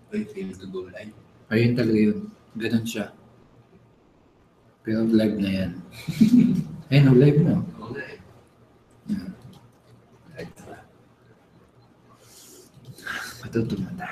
I fail to go live. Ayun talaga yun. Ganun siya. Pero live na yan. Ayun, live na. Okay. Live pa. Matutunan na.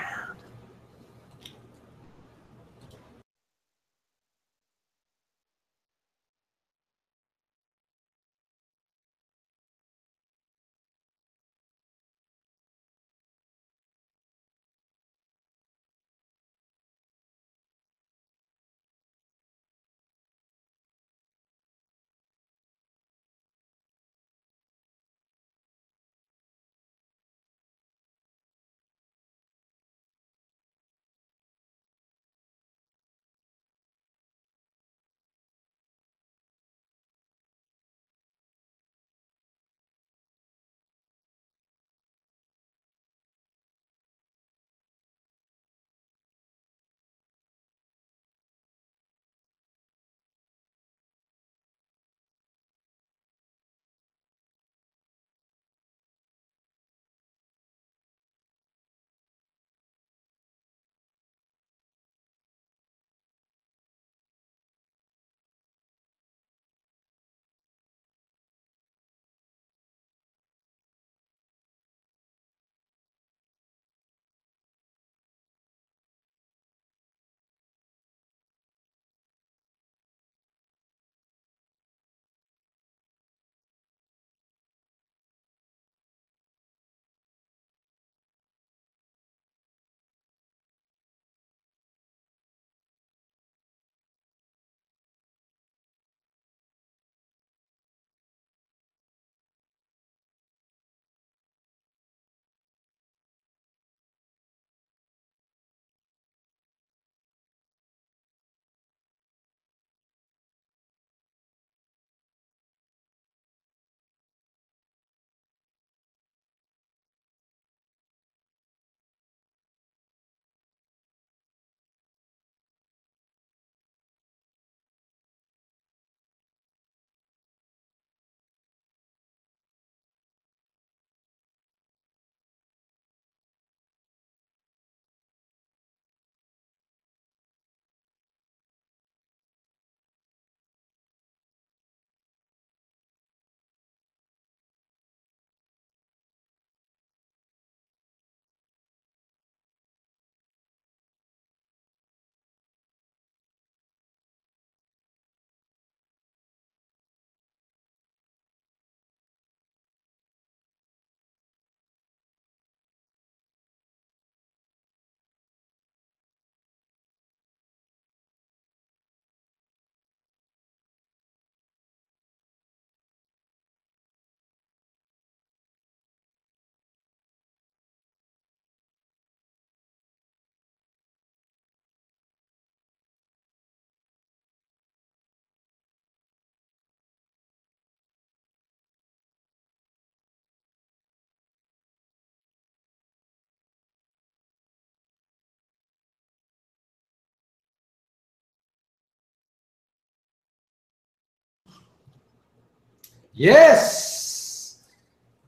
Yes!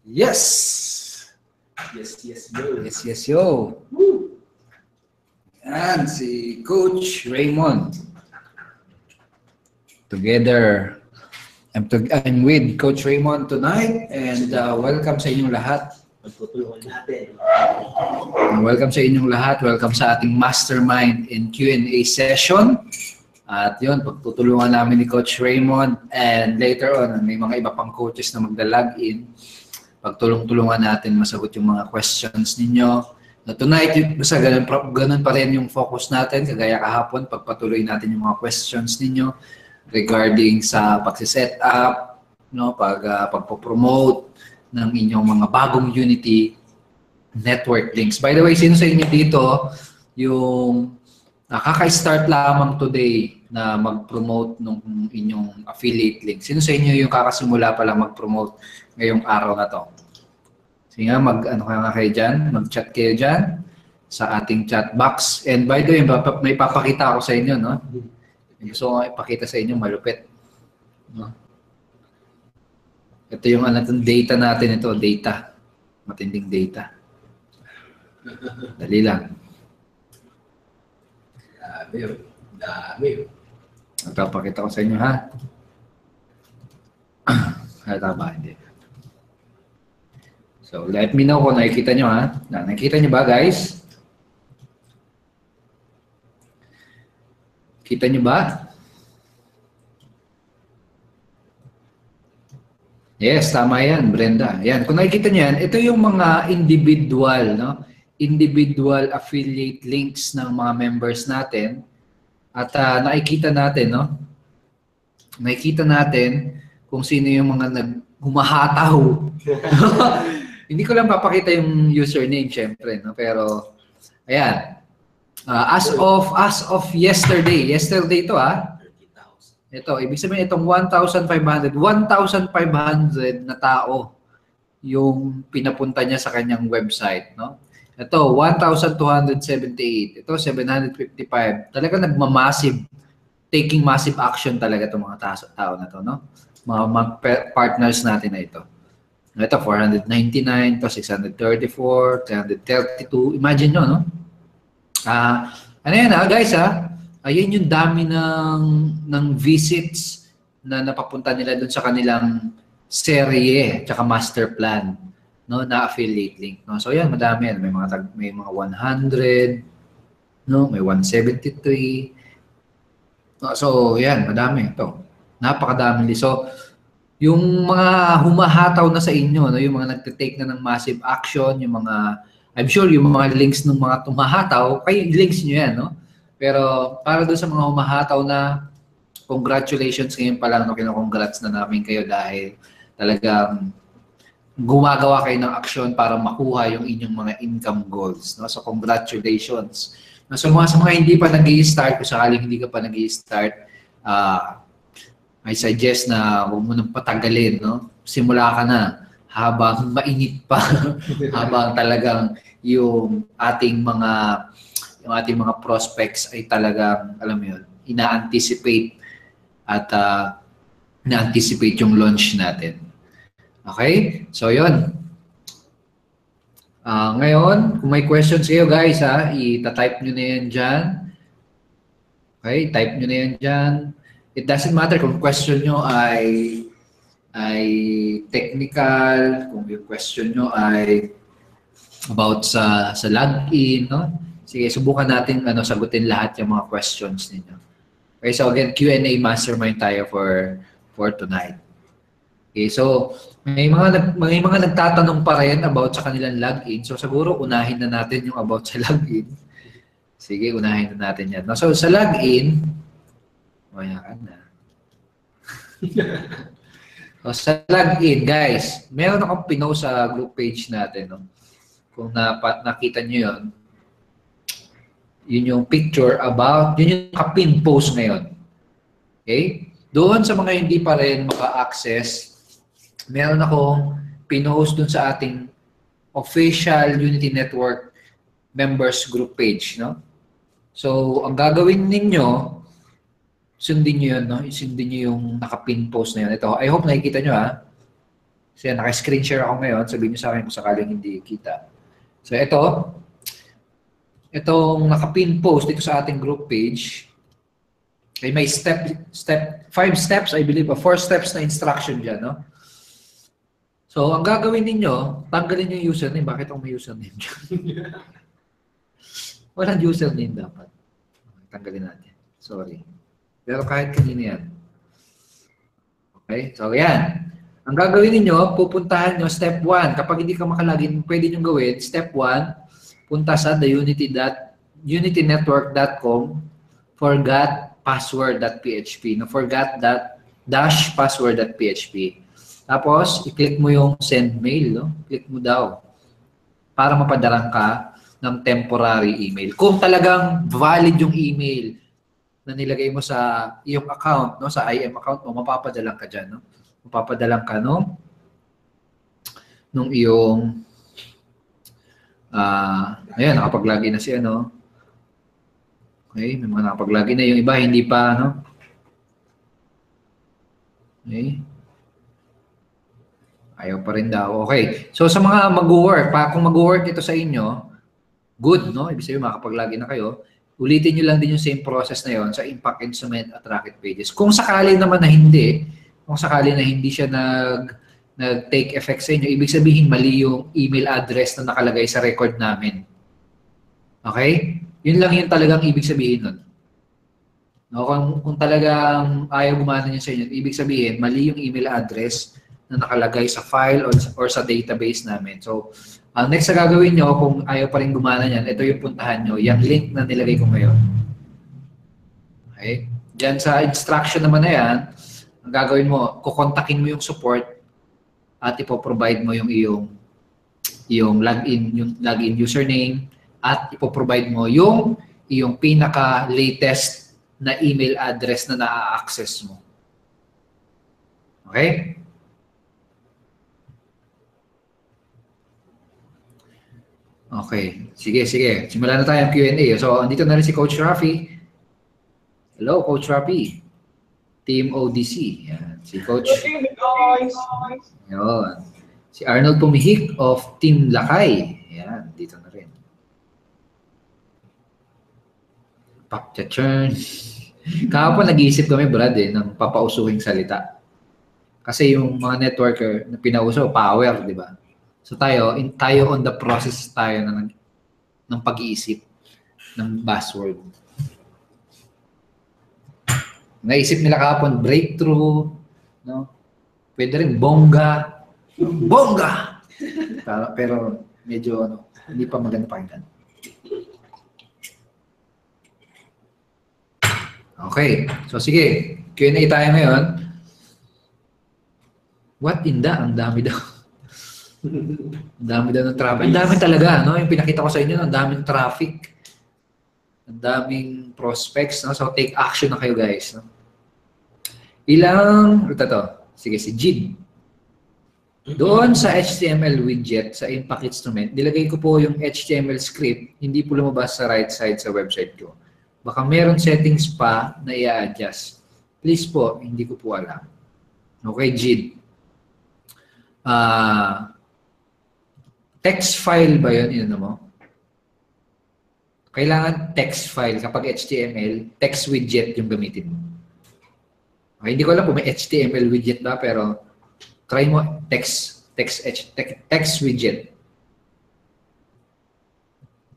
Yes! Yes, yes, yo. Yes, yes, yo. Woo! Yan, si Coach Raymond. Together, I'm with Coach Raymond tonight and welcome sa inyong lahat. Magtutulungan natin. Welcome sa inyong lahat. Welcome sa ating Mastermind and Q&A session. At yun, pagtutulungan namin ni Coach Raymond and later on, may mga iba pang coaches na magda-log in. Pagtulong-tulungan natin masagot yung mga questions ninyo. Na tonight, basta ganun pa rin yung focus natin. Kagaya kahapon, pagpatuloy natin yung mga questions ninyo regarding sa pagsiset up, no, pagpo-promote ng inyong mga bagong Unity network links. By the way, sino sa inyo dito yung nakaka-start lamang today na mag-promote ng inyong affiliate link? Sino sa inyo yung kakasimula pa lang mag-promote ngayong araw na to? Sige nga, kayo dyan, mag-chat kayo dyan sa ating chat box. And by the way, may papakita ako sa inyo, no? Gusto ko ipakita sa inyo, malupit. No? Ito yung data natin, ito, data. Matinding data. Dali lang. Dami yun. Dami yun. Ito, pakita ko sa inyo, ha? Tama, hindi. So, let me know kung nakikita nyo, ha? Nakikita nyo ba, guys? Kita nyo ba? Yes, tama yan, Brenda. Yan, kung nakikita nyo yan, ito yung mga individual, no? Individual affiliate links ng mga members natin. At nakikita natin, no? Nakikita natin kung sino yung mga humahataw. Hindi ko lang papakita yung username, syempre, no? Pero, ayan. As of yesterday ito, 30,000. Ito, ibig sabihin itong 1,500 na tao yung pinapunta niya sa kanyang website, no? Ito, 1,278. Ito, 755. Talaga nagmamassive, taking massive action talaga itong mga tao na to, no? Mga partners natin na ito. Ito, 499. Ito, 634. 332. Imagine nyo, no? Ano yan, guys, ayan yung dami ng visits na napapunta nila dun sa kanilang serye tsaka master plan, no, na affiliate link, no. So yan, madami yan. May mga 100, no, may 173. No, so yan, madami ito. Napakadami. So yung mga humahataw na sa inyo, no, yung mga nagte-take na ng massive action, yung mga, I'm sure yung mga links ng mga tumahataw, kayo links nyo yan, no? Pero para doon sa mga humahataw na, congratulations ngayon pa lang, no? Kino-congrats na namin kayo dahil talagang gumagawa kayo ng aksyon para makuha yung inyong mga income goals, no? So congratulations. No, so sa mga hindi pa nag-i-start, kung sakaling hindi ka pa nag-i-start, I suggest na huwag mo nang patagalin, no? Simula ka na habang mainit pa, habang talagang yung ating mga prospects ay talagang, alam mo yun, ina-anticipate at ina-anticipate yung launch natin. Okay? So yun. Ngayon, kung may questions kayo, guys, ita-type nyo na yan dyan. Okay? Type nyo na yan dyan. It doesn't matter kung question nyo ay technical, kung yung question nyo ay about sa login, no? Sige, subukan natin sagutin lahat yung mga questions ninyo. Okay, so again, Q&A mastermind tayo for tonight. Okay, so may mga nagtatanong pa rin about sa kanilang login. So siguro unahin na natin yung about sa login. Sige, unahin na natin yan. So sa login, mayakan na. So, sa login, guys, meron akong pinost sa group page natin, no? Kung nakita nyo yun, yun yung picture about, yun yung nakapin post ngayon. Okay? Doon sa mga hindi pa rin maka-access, meron akong pinost dun sa ating official Unity Network members group page, no? So, ang gagawin ninyo, sundin nyo yun, no? Sundin nyo yung nakapin post na yun. Ito, I hope nakikita nyo, Kasi naka-screen share ako ngayon. Sabihin nyo sa akin kung sakaling hindi kita. So, itong nakapin post dito sa ating group page, ay may 5 steps, I believe, 4 steps na instruction dyan, no? So, ang gagawin ninyo, tanggalin yung username. Bakit ako may username dyan? Walang username dapat. Tanggalin natin. Sorry. Pero kahit kanina yan. Okay? So, yan. Ang gagawin ninyo, pupuntahan nyo, step 1. Kapag hindi ka makalagin, pwede nyo gawin, step 1, punta sa unitynetwork.com forgot-password.php. No, forgot-password.php. Tapos, i-click mo yung send mail. No? Click mo daw para mapadalang ka ng temporary email. Kung talagang valid yung email na nilagay mo sa iyong account, no, sa IM account mo, mapapadalang ka dyan, no? Mapapadalang ka, no? Nung iyong, ayan, nakapag-login na siya, no? Okay, may mga nakapag-login na. Yung iba, hindi pa, no? Okay. Ayaw pa rin daw. Okay. So, sa mga mag-work, kung mag-work ito sa inyo, good, no? Ibig sabihin, makapag-login na kayo. ulitin nyo lang din yung same process na yon sa impact instrument at Rocket Pages. Kung sakali naman na hindi, kung sakali na hindi siya nag-take effect sa inyo, ibig sabihin mali yung email address na nakalagay sa record namin. Okay? Yun lang yung talagang ibig sabihin nun. No, kung talagang ayaw gumana niya sa inyo, ibig sabihin, mali yung email address na nakalagay sa file or sa database namin. So, ang next na gagawin nyo, kung ayaw pa rin gumana niyan, ito yung puntahan nyo, yung link na nilagay ko ngayon. Okay? Diyan sa instruction naman na yan, ang gagawin mo, kukontakin mo yung support at ipoprovide mo yung login username at ipoprovide mo yung pinaka-latest na email address na na-access mo. Okay? Okay. Sige. Simulan na tayo ang Q&A. So, andito na rin si Coach Rafi. Hello, Coach Rafi. Team ODC. Yan. Si Coach. Yan. Si Arnold Pumihik of Team Lakay. Yan. Dito na rin. Pakcha-churn. Kahapon nag-iisip kami, Brad, ng papausuhing salita. Kasi yung mga networker na pinauso, power, di ba? So tayo on the process tayo ng pag-iisip ng buzzword. Naisip nila kahapon, breakthrough, no? Pwede rin bongga. Bongga! Pero medyo hindi pa maganda pakinggan. Okay. So, sige. Q&A tayo ngayon. What in the? Ang dami daw. Ang dami daw ng traffic. Ang dami talaga, no? Yung pinakita ko sa inyo, ang daming traffic. Ang daming prospects, no? So, take action na kayo, guys. No? Ito. Sige, si Jid. Doon sa HTML widget, sa impact instrument, nilagay ko po yung HTML script, hindi po lumabas sa right side sa website ko. Baka meron settings pa na i-adjust. Please po, hindi ko po alam. Okay, Jid. Text file ba yun? Mo? Kailangan text file. Kapag HTML, text widget yung gamitin mo. Okay, hindi ko alam kung may HTML widget ba, pero try mo text widget.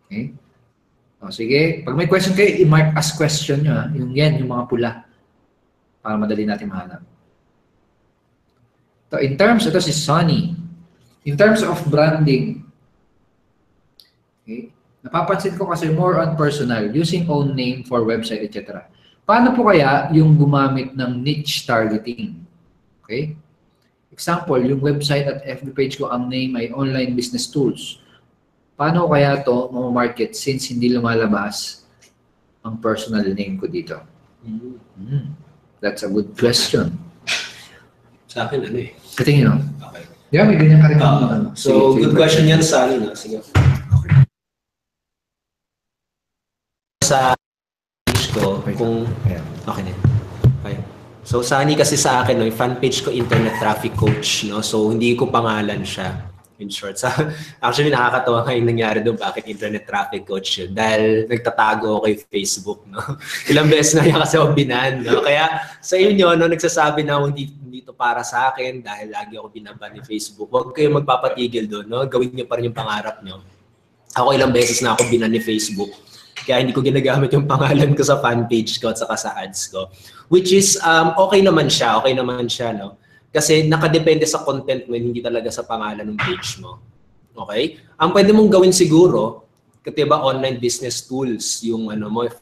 Okay? O, sige. Pag may question kayo, i-mark as question nyo. Yung mga pula. Para madali natin mahanap. So, ito si Sonny. In terms of branding, okay, napapansin ko kasi more on personal, using own name for website, etc. Paano po kaya yung gumamit ng niche targeting? Okay? Example, yung website at FB page ko, ang name ay Online Business Tools. Paano kaya to market since hindi lumalabas ang personal name ko dito? That's a good question. Sa akin, Katingin, no? Okay. Yeah, may ganyan ka rin. So, good question yan sa akin. Sige. Okay. Sa page ko, kung... Okay na. Okay. So, Sunny kasi sa akin, yung fan page ko, Internet Traffic Coach. No? So, hindi ko pangalan siya. In short. Actually, nakakatawa nga yung nangyari doon. Bakit Internet Traffic Coach yun? Dahil nagtatago ako kay Facebook. No? Ilang beses na yan kasi ako binan. No? Kaya sa inyo, no, nagsasabi na hindi to para sa akin dahil lagi ako binaban ni Facebook. Huwag kayo magpapatigil doon. No? Gawin niyo pa rin yung pangarap niyo. Ako ilang beses na ako binan ni Facebook. Kaya hindi ko ginagamit yung pangalan ko sa fan page ko at saka sa ads ko. Which is, okay naman siya. Okay naman siya, no? Kasi nakadepende sa content mo, hindi talaga sa pangalan ng page mo. Okay? Ang pwede mong gawin siguro, kasi ba online business tools, yung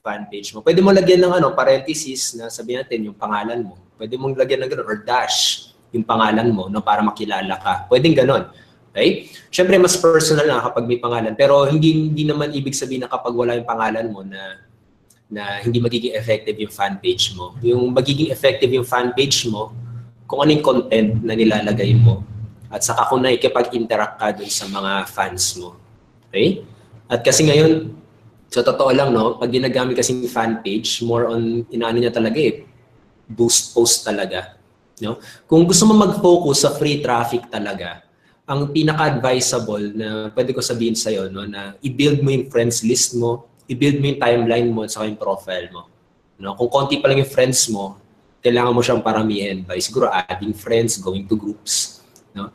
fan page mo. Pwede mo lagyan ng parenthesis na sabihin natin yung pangalan mo. Pwede mong lagyan ng gano'n or dash yung pangalan mo no, para makilala ka. Pwedeng gano'n. Okay? Siyempre, mas personal na kapag may pangalan. Pero hindi naman ibig sabihin na kapag wala yung pangalan mo na hindi magiging effective yung fan page mo. Yung magiging effective yung fan page mo, kung anong content na nilalagay mo at saka kung nakikipag-interact ka dun sa mga fans mo. Okay? At kasi ngayon, sa totoo lang, no, pag ginagamit kasing fan page, more on, niya talaga boost post talaga. No? Kung gusto mo mag-focus sa free traffic talaga, ang pinaka-advisable na pwede ko sabihin sa'yo, no, na i-build mo yung friends list mo, i-build mo yung timeline mo at saka yung profile mo. No? Kung konti pa lang yung friends mo, kailangan mo siyang paramihin by siguro adding friends, going to groups. No?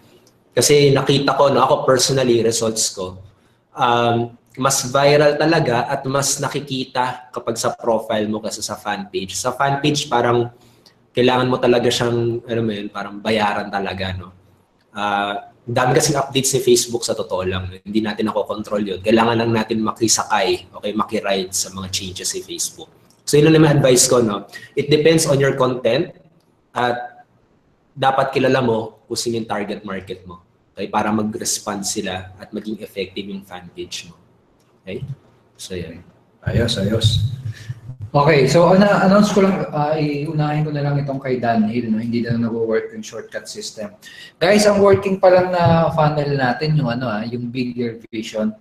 Kasi nakita ko, no, ako personally, results ko, mas viral talaga at mas nakikita kapag sa profile mo kasi sa fan page. Sa fan page, parang kailangan mo talaga siyang, ano mo yun, parang bayaran talaga, no? Dami kasing updates ni Facebook sa totoo lang. Hindi natin nakokontrol yun. Kailangan lang natin makisakay, okay, makiride sa mga changes sa Facebook. So yun lang naman advice ko, no? It depends on your content at dapat kilala mo kung sino yung target market mo. Okay? Para mag-respond sila at maging effective yung fan page mo. Okay? So yan. Ayos. Okay, so announce ko lang, iunahin ko na lang itong kay Dan Hill, no? Hindi na nag-work yung shortcut system. Guys, ang working pa lang na funnel natin, yung yung bigger vision.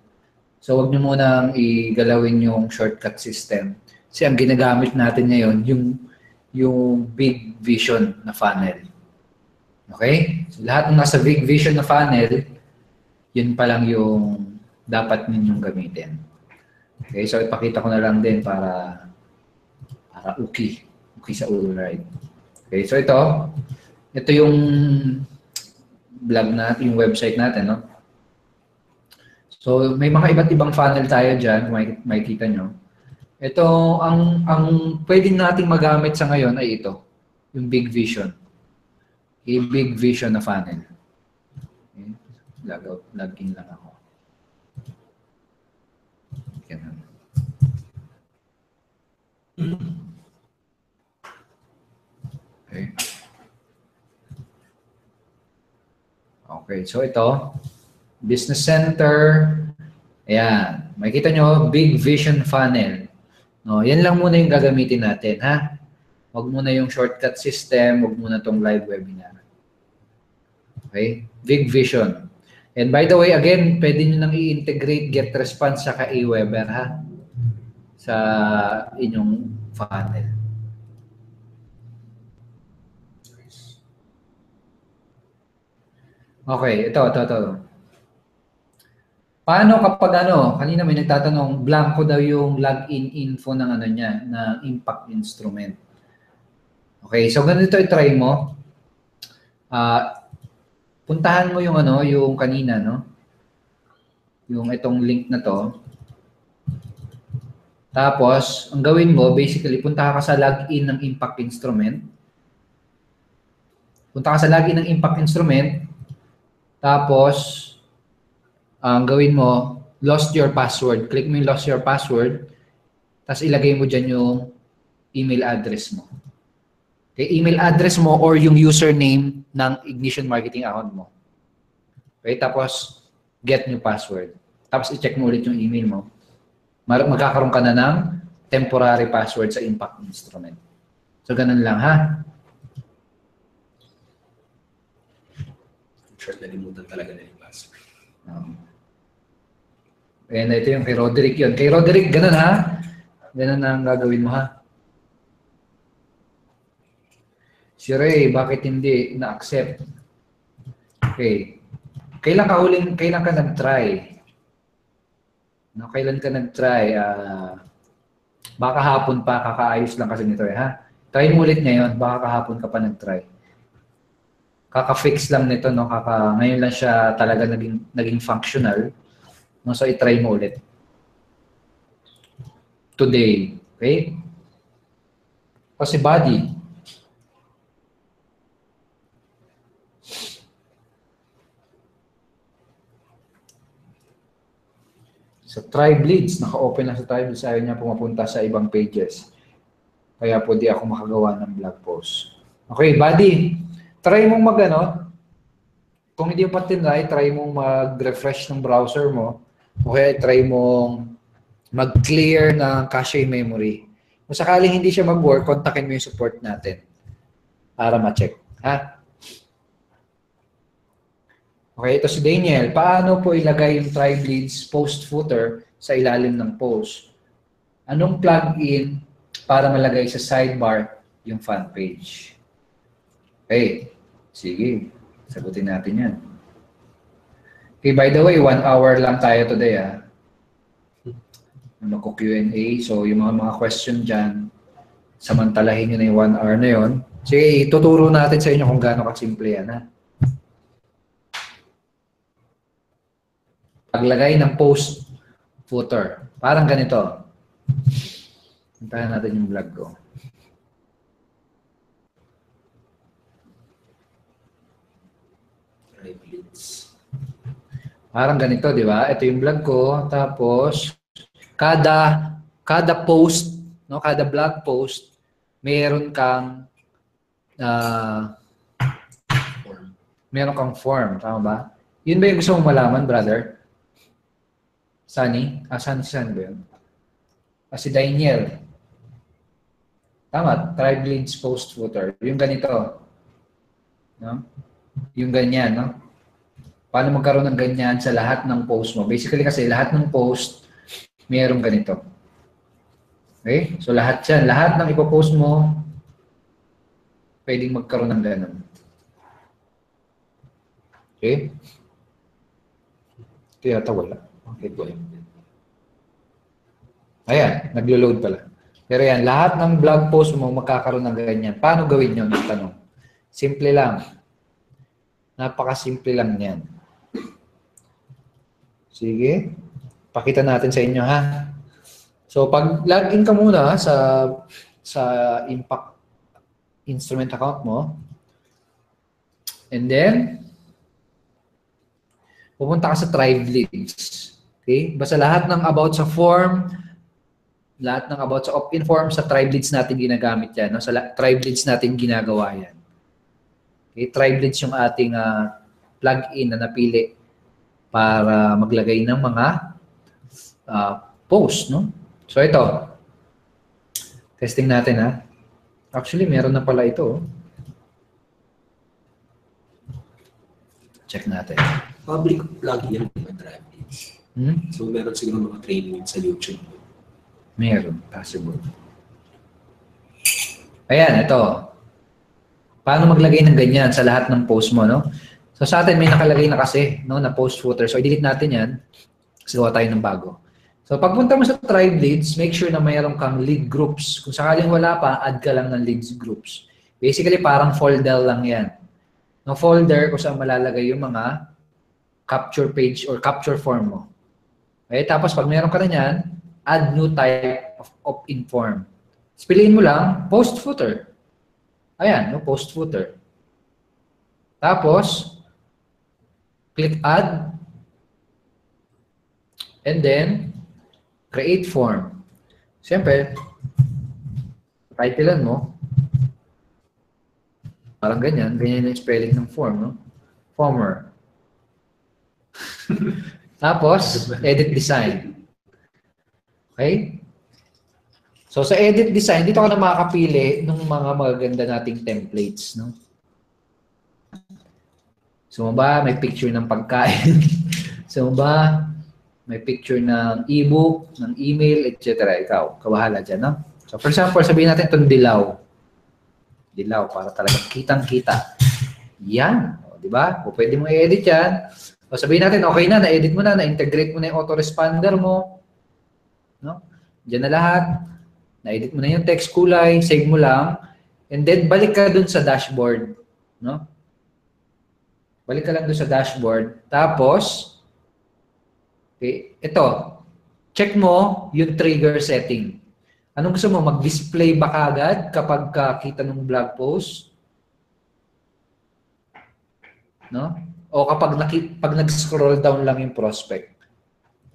So wag niyo munang igalawin yung shortcut system. Kasi ang ginagamit natin ngayon, yung big vision na funnel. Okay? So lahat ng nasa big vision na funnel, yun pa lang yung dapat ninyong gamitin. Okay, so ipakita ko na lang din para okay sa ulo, right? Okay, so ito yung blog natin, yung website natin, no? So may mga iba't ibang funnel tayo dyan, kung makikita nyo. Ito, ang pwede nating magamit sa ngayon ay ito, yung big vision. Okay, big vision na funnel. Okay, log in lang ako. Ganun. Okay. Okay, so ito, business center. Ayan, makikita nyo, big vision funnel. No, yan lang muna yung gagamitin natin, ha? Huwag muna yung shortcut system, huwag muna tong live webinar. Okay, big vision. And by the way, again, pwede nyo nang i-integrate GetResponse sa Aweber, ha? Sa inyong funnel. Okay, ito. Paano kapag kanina may nagtatanong, blanco daw yung login info ng niya, na impact instrument. Okay, so ganito i-try mo. Puntahan mo yung yung kanina, no? Yung itong link na to. Tapos, ang gawin mo, basically, punta ka sa login ng impact instrument. Punta ka sa login ng impact instrument. Tapos, ang gawin mo, lost your password. Click mo yung lost your password. Tapos ilagay mo dyan yung email address mo. Okay, email address mo or yung username ng Ignition Marketing account mo. Okay, tapos get new password. Tapos i-check mo ulit yung email mo. Magkakaroon ka na ng temporary password sa impact instrument. So, ganun lang, ha? Sure, nalimutan talaga na yung password. And ito yung kay Roderick yun. Kay Roderick, ganun, ha? Ganun ang gagawin mo, ha? Si Ray, bakit hindi na-accept? Okay. Kailan ka nag-try? No, kailan ka nag-try? Baka hapon pa, kakaayos lang kasi nito, ha? Try mo ulit ngayon, baka kahapon ka pa nag-try. Kaka-fix lang nito, no? Ngayon lang siya talaga naging functional. No? So, i-try mo ulit. Today. Okay? Kasi body. Sa Tribe Leads, naka-open na sa Tribe Leads. Ayaw niya pumapunta sa ibang pages. Kaya po di ako makagawa ng blog post. Okay, buddy. Try mong kung hindi mo pa tinry, try mong mag-refresh ng browser mo. Okay, try mong mag-clear ng cache memory. Kung sakaling hindi siya mag-work, kontakin mo yung support natin para ma-check. Ha? Okay, ito si Daniel. Paano po ilagay yung Tribe Leads post footer sa ilalim ng post? Anong plugin para malagay sa sidebar yung fan page? Okay, sige. Sagutin natin yan. Okay, by the way, 1 hour lang tayo today, ha? magko-Q&A. So, yung mga question dyan, samantalahin nyo na yung 1 hour na yun. Sige, ituturo natin sa inyo kung gaano kasimple yan, ha? Paglagay ng post footer. Parang ganito. Puntahan natin yung vlog ko. Parang ganito, di ba? Ito yung vlog ko. Tapos, kada post, no, kada blog post, meron kang form. Tama ba? Yun ba yung gusto mong malaman, brother? Sunny? Sunny ba yun? Si Daniel. Tama, tribe leads post footer. Yung ganito. No? Yung ganyan, no? Paano magkaroon ng ganyan sa lahat ng post mo? Basically kasi lahat ng post, mayroong ganito. Okay? So lahat yan. Lahat ng ipopost mo, pwedeng magkaroon ng ganun. Okay? Ito yata wala. Okay, go ahead. Ayan, naglo-load pala. Pero yan, lahat ng blog post mo magkakaroon ng ganyan. Paano gawin nyo? Ng tanong. Simple lang. Napakasimple lang yan. Sige. Pakita natin sa inyo, ha? So, pag login ka muna sa Impact Instrument account mo, and then, pupunta ka sa Tribe Leads. Okay? Basta lahat ng about sa form, lahat ng about sa opt-in form, sa Tribe Leads natin ginagamit yan. No? Sa Tribe Leads natin ginagawa yan. Okay? Tribe Leads yung ating plug-in na napili para maglagay ng mga post, no? So ito, testing natin, ha. Actually, meron na pala ito. Check natin. Public plug-in yung Tribe Leads. So meron siguro mga training sa YouTube. Meron, possible. Ayan, ito. Paano maglagay ng ganyan sa lahat ng post mo, no? So sa atin may nakalagay na kasi, no, na post footer. So i-delete natin 'yan. Kasi gawa tayo ng bago. So pagpunta mo sa Tribe Leads, make sure na mayroon kang lead groups. Kung sakaling wala pa, add ka lang ng leads groups. Basically parang folder lang 'yan. No, folder kung saan malalagay yung mga capture page or capture form mo. Okay, tapos pag mayroon ka na niyan, add new type of opt-in form. Piliin mo lang post footer. Ayan, no, post footer. Tapos click add, and then create form. Siyempre, titlean mo, parang ganyan yung spelling ng form, no? Former. Tapos, edit design. Okay? So, sa edit design, dito ka na makakapili ng mga magaganda nating templates, no? So ba, may picture ng pagkain. So ba, may picture ng ebook, ng email, etc. Ikaw, kabahala dyan, no? So for example, sabihin natin itong dilaw. Dilaw, para talagang kitang-kita. Yan. O, di ba? O pwede mo i-edit yan. O sabihin natin, okay na, na-edit mo na, na-integrate mo na yung autoresponder mo. No? Diyan na lahat. Na-edit mo na yung text kulay, save mo lang. And then, balik ka dun sa dashboard. No? Balik ka lang doon sa dashboard. Tapos, okay, ito, check mo yung trigger setting. Anong gusto mo? Mag-display ba kagad kapag kakita ng blog post? No? O kapag pag nag-scroll down lang yung prospect,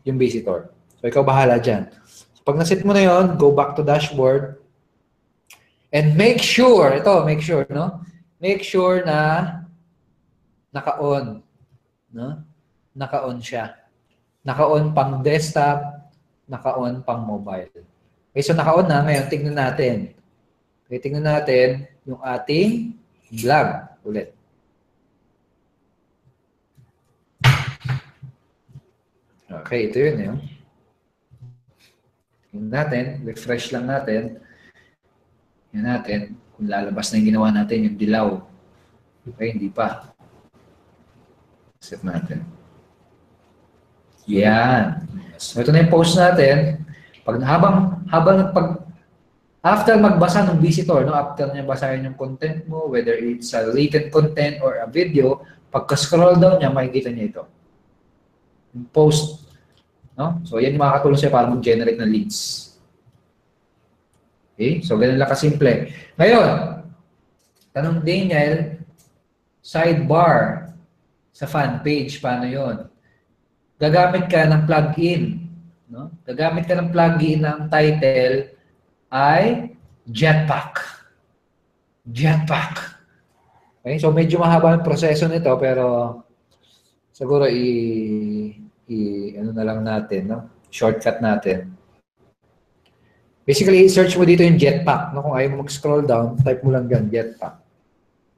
yung visitor. So, ikaw bahala dyan. So, pag naset mo na yon, go back to dashboard. And make sure, no? Make sure na naka-on, no? Naka-on siya. Naka-on pang desktop, naka-on pang mobile. Okay, so naka-on na. Ngayon, tingnan natin. Okay, tingnan natin yung ating blog ulit. Okay, ito yun. Tingnan natin. Refresh lang natin. Tingnan natin kung lalabas na yung ginawa natin, yung dilaw. Okay, hindi pa. Set natin. Yan. So, ito na yung post natin. After magbasa ng visitor, no, after niya basahin yung content mo, whether it's a latent content or a video, pagka-scroll down niya, makikita niya ito. Yung post. No? So, yan yung makakatulong sa'yo para mag-generate ng leads. Okay? So, ganun lang kasimple. Ngayon, tanong Daniel, sidebar sa fan page, paano yon? Gagamit ka ng plugin. No? Gagamit ka ng plugin ng title ay Jetpack. Jetpack. Okay? So, medyo mahaba ang proseso nito, pero siguro ano na lang natin, no? Shortcut natin. Basically, search mo dito yung Jetpack. No? Kung ayaw mo mag-scroll down, type mo lang yan, Jetpack.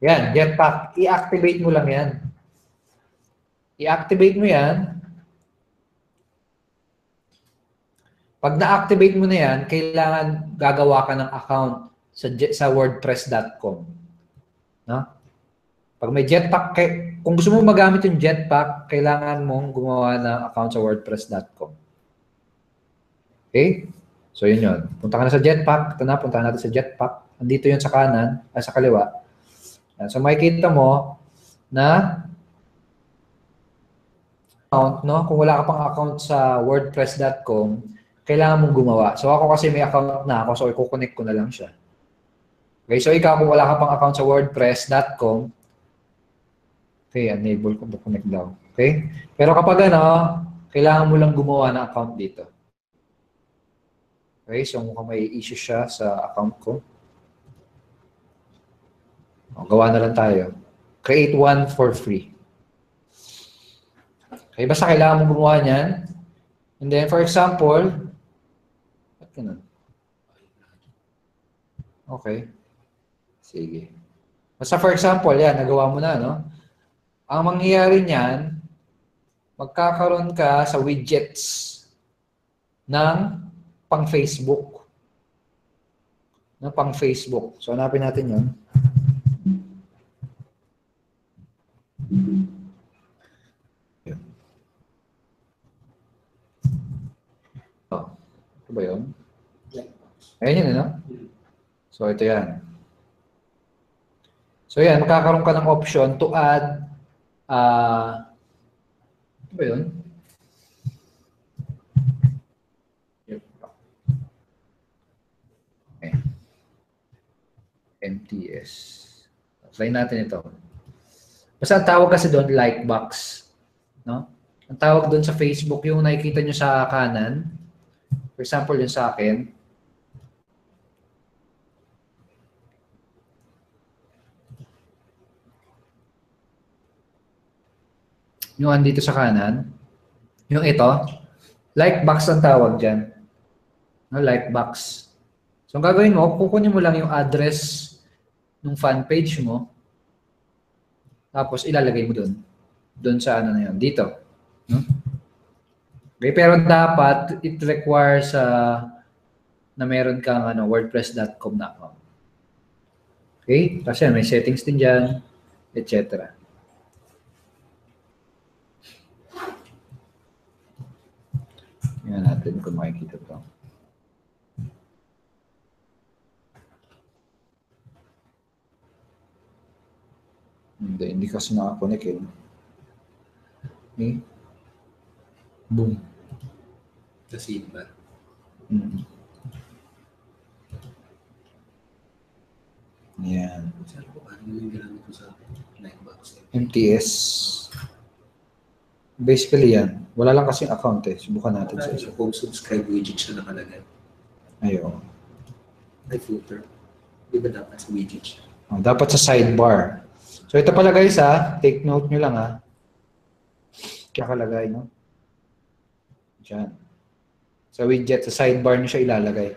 Yan, Jetpack. I-activate mo lang yan. I-activate mo yan. Pag na-activate mo na yan, kailangan gagawa ka ng account sa wordpress.com. No? Pag may Jetpack, kung gusto mo magamit yung Jetpack, kailangan mong gumawa ng account sa wordpress.com. Okay? So, yun yun. Punta ka na sa Jetpack. Ito na, punta natin sa Jetpack. Andito yun sa kanan, sa kaliwa. So, makikita mo na account, no? Kung wala ka pang account sa wordpress.com, kailangan mong gumawa. So, ako kasi may account na ako, so i-connect ko na lang siya. Okay, so ikaw, kung wala ka pang account sa wordpress.com, okay, enable ko to connect daw. Okay? Pero kapag kailangan mo lang gumawa ng account dito. Okay, so mukhang may issue siya sa account ko. Gawa na lang tayo. Create one for free. Okay, basta kailangan mong gumawa niyan. And then, for example, ba't ganun? Okay. Sige. Basta for example, yan, nagawa mo na, no? Ang mangyayari niyan, magkakaroon ka sa widgets ng pang-Facebook. Ng pang-Facebook. So, hanapin natin yun. Ito ba yun? Ayan yun, no? So, ito yan. So, yan. Magkakaroon ka ng option to add ito ba yun? Okay. MTS. Try natin ito. Basta ang tawag kasi doon, like box. No? Ang tawag doon sa Facebook, yung nakikita nyo sa kanan. For example, yung sa akin. Yung andito sa kanan. Yung ito. Like box ang tawag dyan. No, like box. So, ang gagawin mo, kukunin mo lang yung address ng fan page mo. Tapos, ilalagay mo doon. Doon sa ano na yun. Dito. No? Okay, pero dapat, it requires na meron kang wordpress.com na account. Okay? Kasi may settings din dyan, etc. Tingnan natin kung makikita ito. Hindi kasi nakakonect eh. Okay? Boom. The feedback. Yan. MTS. Basically yan. Wala lang kasing account eh. Subukan natin sa isa. Kung subscribe widget siya nakalagay. Ayun. May footer. Di ba dapat sa widget siya? Dapat sa sidebar. So ito pala guys take note nyo lang kakalagay, no? Diyan. Sa widget, sa sidebar nyo siya ilalagay.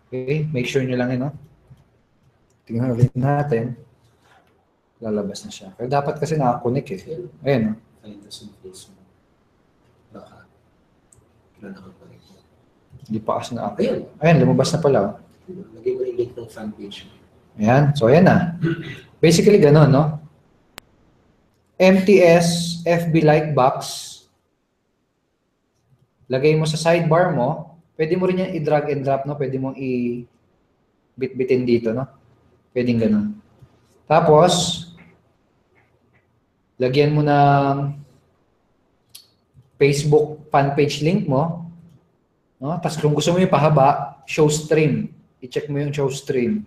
Okay, make sure nyo lang tingnan ulit natin. Lalabas na siya. Pero dapat kasi nakakonect eh. Ayan, no? Find us on Facebook. Baka. Kailan nakakonect mo? Hindi pa kasi na. Ayan, lumabas na pala. Lagay mo yung link ng fan page. Ayan, so ayan na. Basically, gano'n, no? MTS FB like box. Lagay mo sa sidebar mo. Pwede mo rin yan i-drag and drop, no? Pwede mong i-bit-bitin dito, no? Pwedeng ganun. Tapos, lagyan mo ng Facebook fan page link mo, no? Tapos kung gusto mo yung pahaba, show stream. I-check mo yung show stream.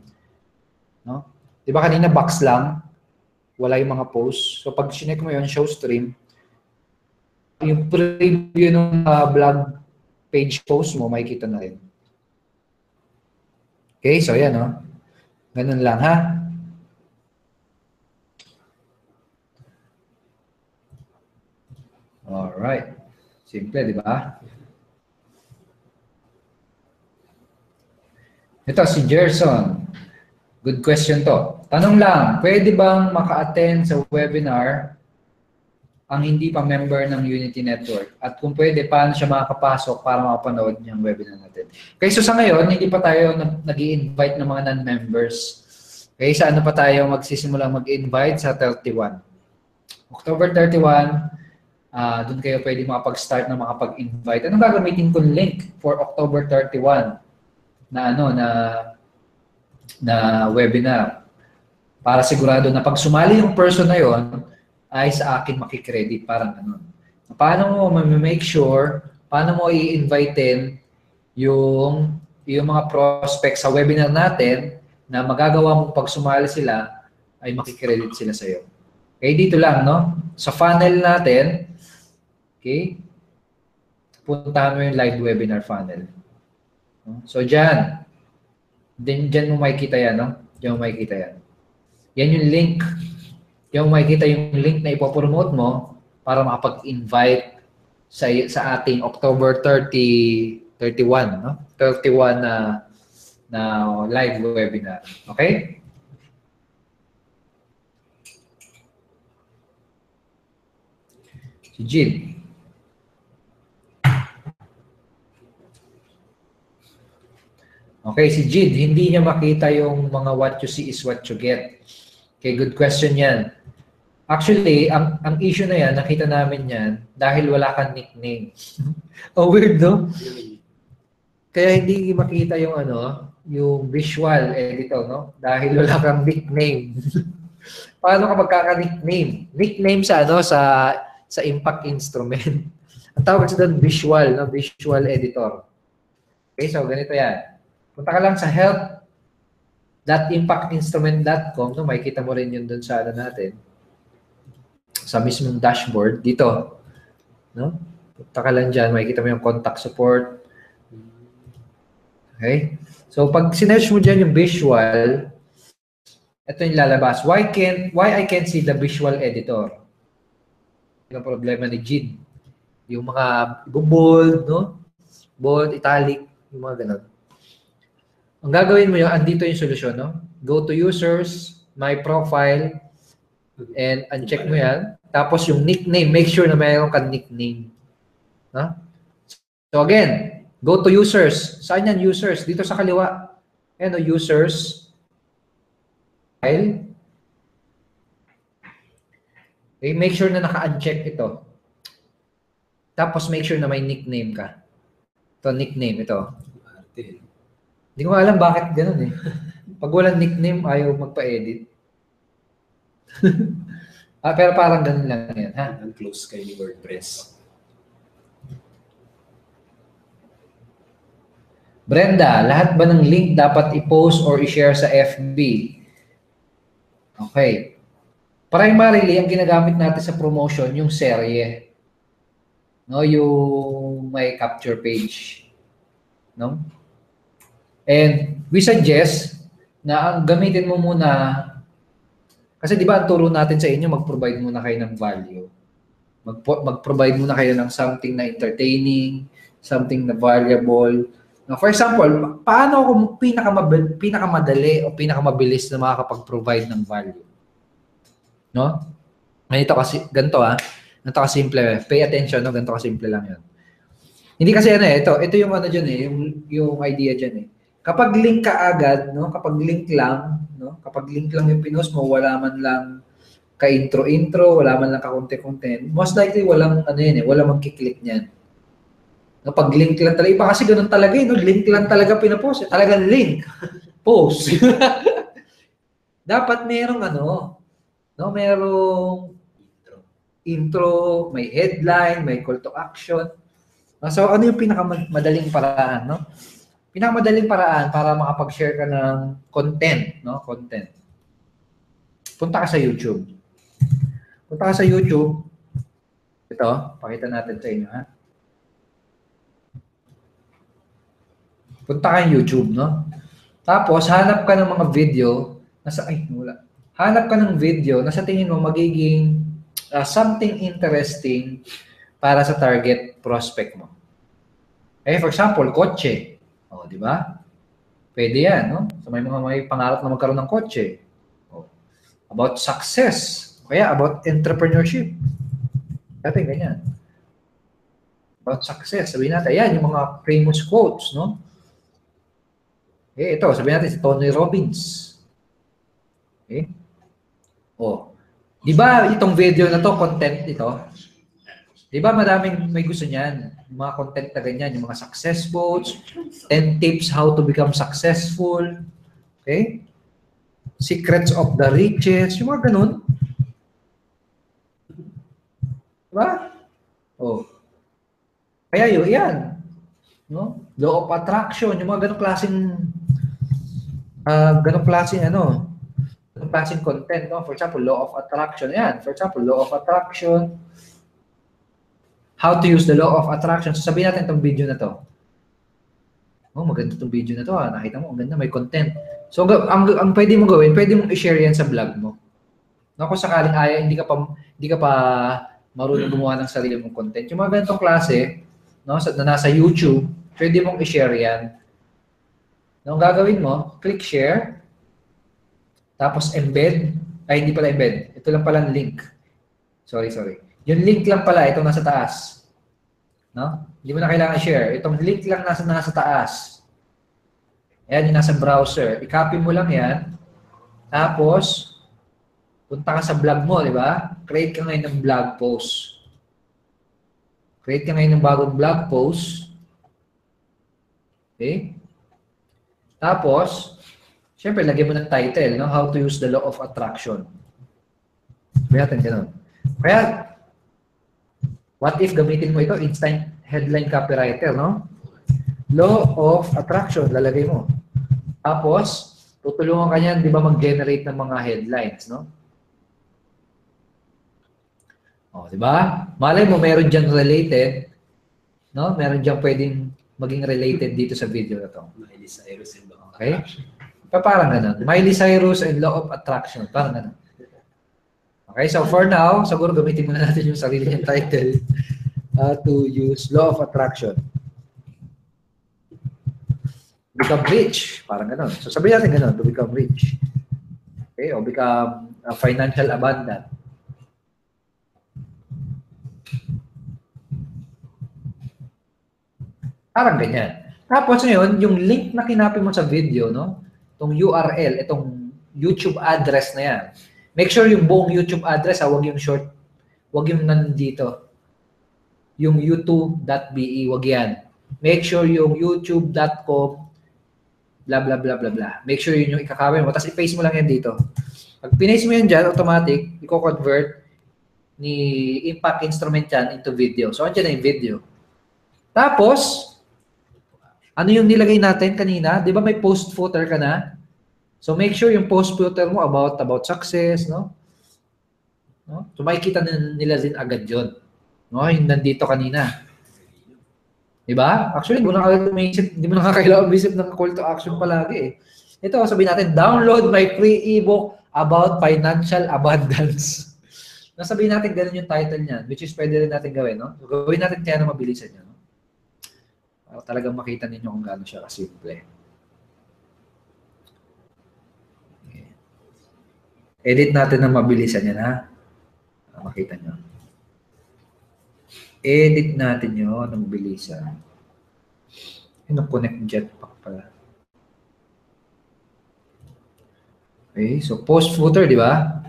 No? Di ba kanina box lang? Wala yung mga posts. So pag sinek mo yun, show stream, yung preview ng blog page post mo, makikita na rin. Okay, so yan, no? Ganun lang, ha? Alright. Simple, di ba? Ito, si Gerson. Good question to. Tanong lang, pwede bang maka-attend sa webinar ang hindi pa member ng Unity Network? At kung pwede, paano siya makakapasok para makapanood niyang webinar natin? Okay, so sa ngayon, hindi pa tayo nag-i-invite ng mga non-members. Okay, sa ano pa tayo magsisimula mag-invite sa 31. October 31, doon kayo pwede makapag-start na makapag-invite. Anong gagamitin kong link for October 31 na na webinar? Para sigurado na pag sumali yung person na yon ay sa akin makikredit, parang ganun. Paano mo ma-make sure, paano mo i-invitein yung mga prospects sa webinar natin na magagawa mo pag sumali sila ay makikredit sila sa iyo. Okay, dito lang, no? Sa funnel natin, okay, puntahan mo yung live webinar funnel. So, dyan mo makikita yan, no? Dyan mo makikita yan. Yan yung link. Yung makikita yung link na ipopromote mo para makapag-invite sa ating October 31, no? 31 na live webinar. Okay? Si Jid. Okay, si Jid, hindi niya makita yung mga what you see is what you get. Okay, good question yan. Actually, ang issue na yan, nakita namin yan dahil wala kang nickname. Oh, weird, no? Kaya hindi makita yung yung visual editor, no? Dahil wala kang nickname. Paano ka magkaka-nickname? Nickname sa sa Impact Instrument. Ang tawag sa doon visual, no? Visual editor. Okay, so ganito yan. Punta ka lang sa help.impactinstrument.com, no? Makikita mo rin yun doon sa natin. Sa mismong dashboard dito, no? Punta ka lang diyan, makikita mo yung contact support. Okay? So pag sinearch mo diyan yung visual, ito yung lalabas. Why I can't see the visual editor? Yung problema ni Jid. Yung mga bold, no? Bold, italic, yung mga ganun. Ang gagawin mo yun, andito yung solusyon, no? Go to users, my profile, and uncheck mo yan. Tapos yung nickname, make sure na mayroon kang nickname. Huh? So again, go to users. Saan yan users? Dito sa kaliwa. Ayan o, users. File. Okay, make sure na naka-uncheck ito. Tapos make sure na may nickname ka. Ito, nickname, ito. Hindi ko alam bakit ganun eh. Pag walang nickname, ayaw magpa-edit. Pero parang ganun lang yan, ha? Close kayo ni WordPress. Brenda, lahat ba ng link dapat i-post or i-share sa FB? Okay. Primarily, ang ginagamit natin sa promotion, yung serye. No, yung may capture page. No? And we suggest na ang gamitin mo muna, kasi di ba ang turo natin sa inyo, mag-provide muna kayo ng value. Mag-provide muna kayo ng something na entertaining, something na valuable. Now, for example, paano ako pinakamadali o pinakamabilis na makakapag-provide ng value? No? Ganito kasi, ganito ganito kasimple. Pay attention, no? Ganito kasimple lang yan. Hindi kasi ito yung dyan yung idea dyan eh. Kapag link ka agad, no? Kapag link lang yung pinost mo, wala man lang ka-intro-intro, wala man lang ka-content-content, most likely walang walang magkiklik niyan. No, pag link lang talaga, iba kasi ganun talaga no? Link lang talaga pinapost. Talagang link. Post. Dapat merong no? Merong intro, may headline, may call to action. So, ano yung pinakamadaling paraan, no? Pinakamadaling paraan para makapag-share ka ng content, no? Content. Punta ka sa YouTube. Punta ka sa YouTube. Ito, pakita natin sa inyo, ha? Punta ka sa YouTube, no? Tapos, hanap ka ng mga video hanap ka ng video na sa tingin mo magiging something interesting para sa target prospect mo. For example, kotse. Di ba? Pwede yan, no? So, may pangarap na magkaroon ng kotse. About success. Kaya about entrepreneurship. Dati ganyan. About success. Sabihin natin, ayan, yung mga famous quotes, no? Ito, sabihin natin si Tony Robbins. Okay? Di ba itong video na to, content ito? Di ba maraming may gusto niyan? Yung mga content na ganyan, yung mga success quotes, 10 tips how to become successful. Okay? Secrets of the riches, yung mga ganun. Diba? Kaya yun, yan. No? Law of attraction, yung mga ganung klaseng content, no? For example, law of attraction, yan. For example, law of attraction, how to use the law of attraction. So, sabihin natin itong video na to. Maganda itong video na to. Nakita mo, ang ganda, may content. So, ang pwede mong gawin, pwede mong i-share yan sa vlog mo. No, kung sakaling hindi ka pa marunong gumawa ng sarili mong content. Yung mga ganitong klase, no, na nasa YouTube, pwede mong i-share yan. No, ang gagawin mo, click share, tapos embed, hindi pala embed. Ito lang pala ang link. Sorry. Yung link lang pala, itong nasa taas. No? Hindi mo na kailangan i-share. Itong link lang nasa taas. Ayan, yung nasa browser. I-copy mo lang yan. Tapos, punta ka sa blog mo, di ba? Create ka ngayon ng blog post. Create ka ngayon ng bagong blog post. Okay? Tapos, syempre, lagyan mo ng title, no? How to use the law of attraction. Sabi natin ganun. Kaya, what if gamitin mo ito? Instant headline copywriter, no? Law of attraction, lalagay mo. Tapos, tutulungan ka niyan, di ba, mag-generate ng mga headlines, no? Di ba? Malay mo, meron dyan related, no? Meron dyan pwedeng maging related dito sa video na to. Miley Cyrus and Law of Okay? Attraction. Parang ganun. Miley Cyrus and Law of Attraction. Parang ganun. Okay, so for now, siguro gamitin muna natin yung sarili niyang title to use Law of Attraction. Become rich. Parang ganun. So sabihin natin ganun, to become rich. Okay, o become financial abundant. Parang ganyan. Tapos ngayon, yung link na kinapin mo sa video, no? Itong URL, itong YouTube address na yan. Make sure yung buong YouTube address, wag yung short, wag yung nandito. Yung youtube.be, wag yan. Make sure yung youtube.com, blah, blah, blah, blah, blah. Make sure yun yung ikakawin mo. Tapos i-paste mo lang yan dito. Pag pinaste mo yan dyan, automatic, i-convert ni Impact Instrument yan into video. So, andyan na yung video. Tapos, ano yung nilagay natin kanina? Di ba may post footer ka na? So make sure yung post footer mo about success, no? So makikita nila din agad yun. No? Yung nandito kanina. Di ba? Actually, hindi mo na kailangan umisip ng call to action palagi eh. Ito, sabihin natin, download my free ebook about financial abundance. Nasabihin natin ganun yung title niyan, which is pwede rin natin gawin, no? So, gawin natin kaya na mabilisan yun. Para talagang makita ninyo kung gaano siya kasimple. Okay. Edit natin ng mabilisan yan, ha? Makita nyo. Edit natin yun ng mabilisan. Connect jetpack pala. Okay, so post footer, di ba?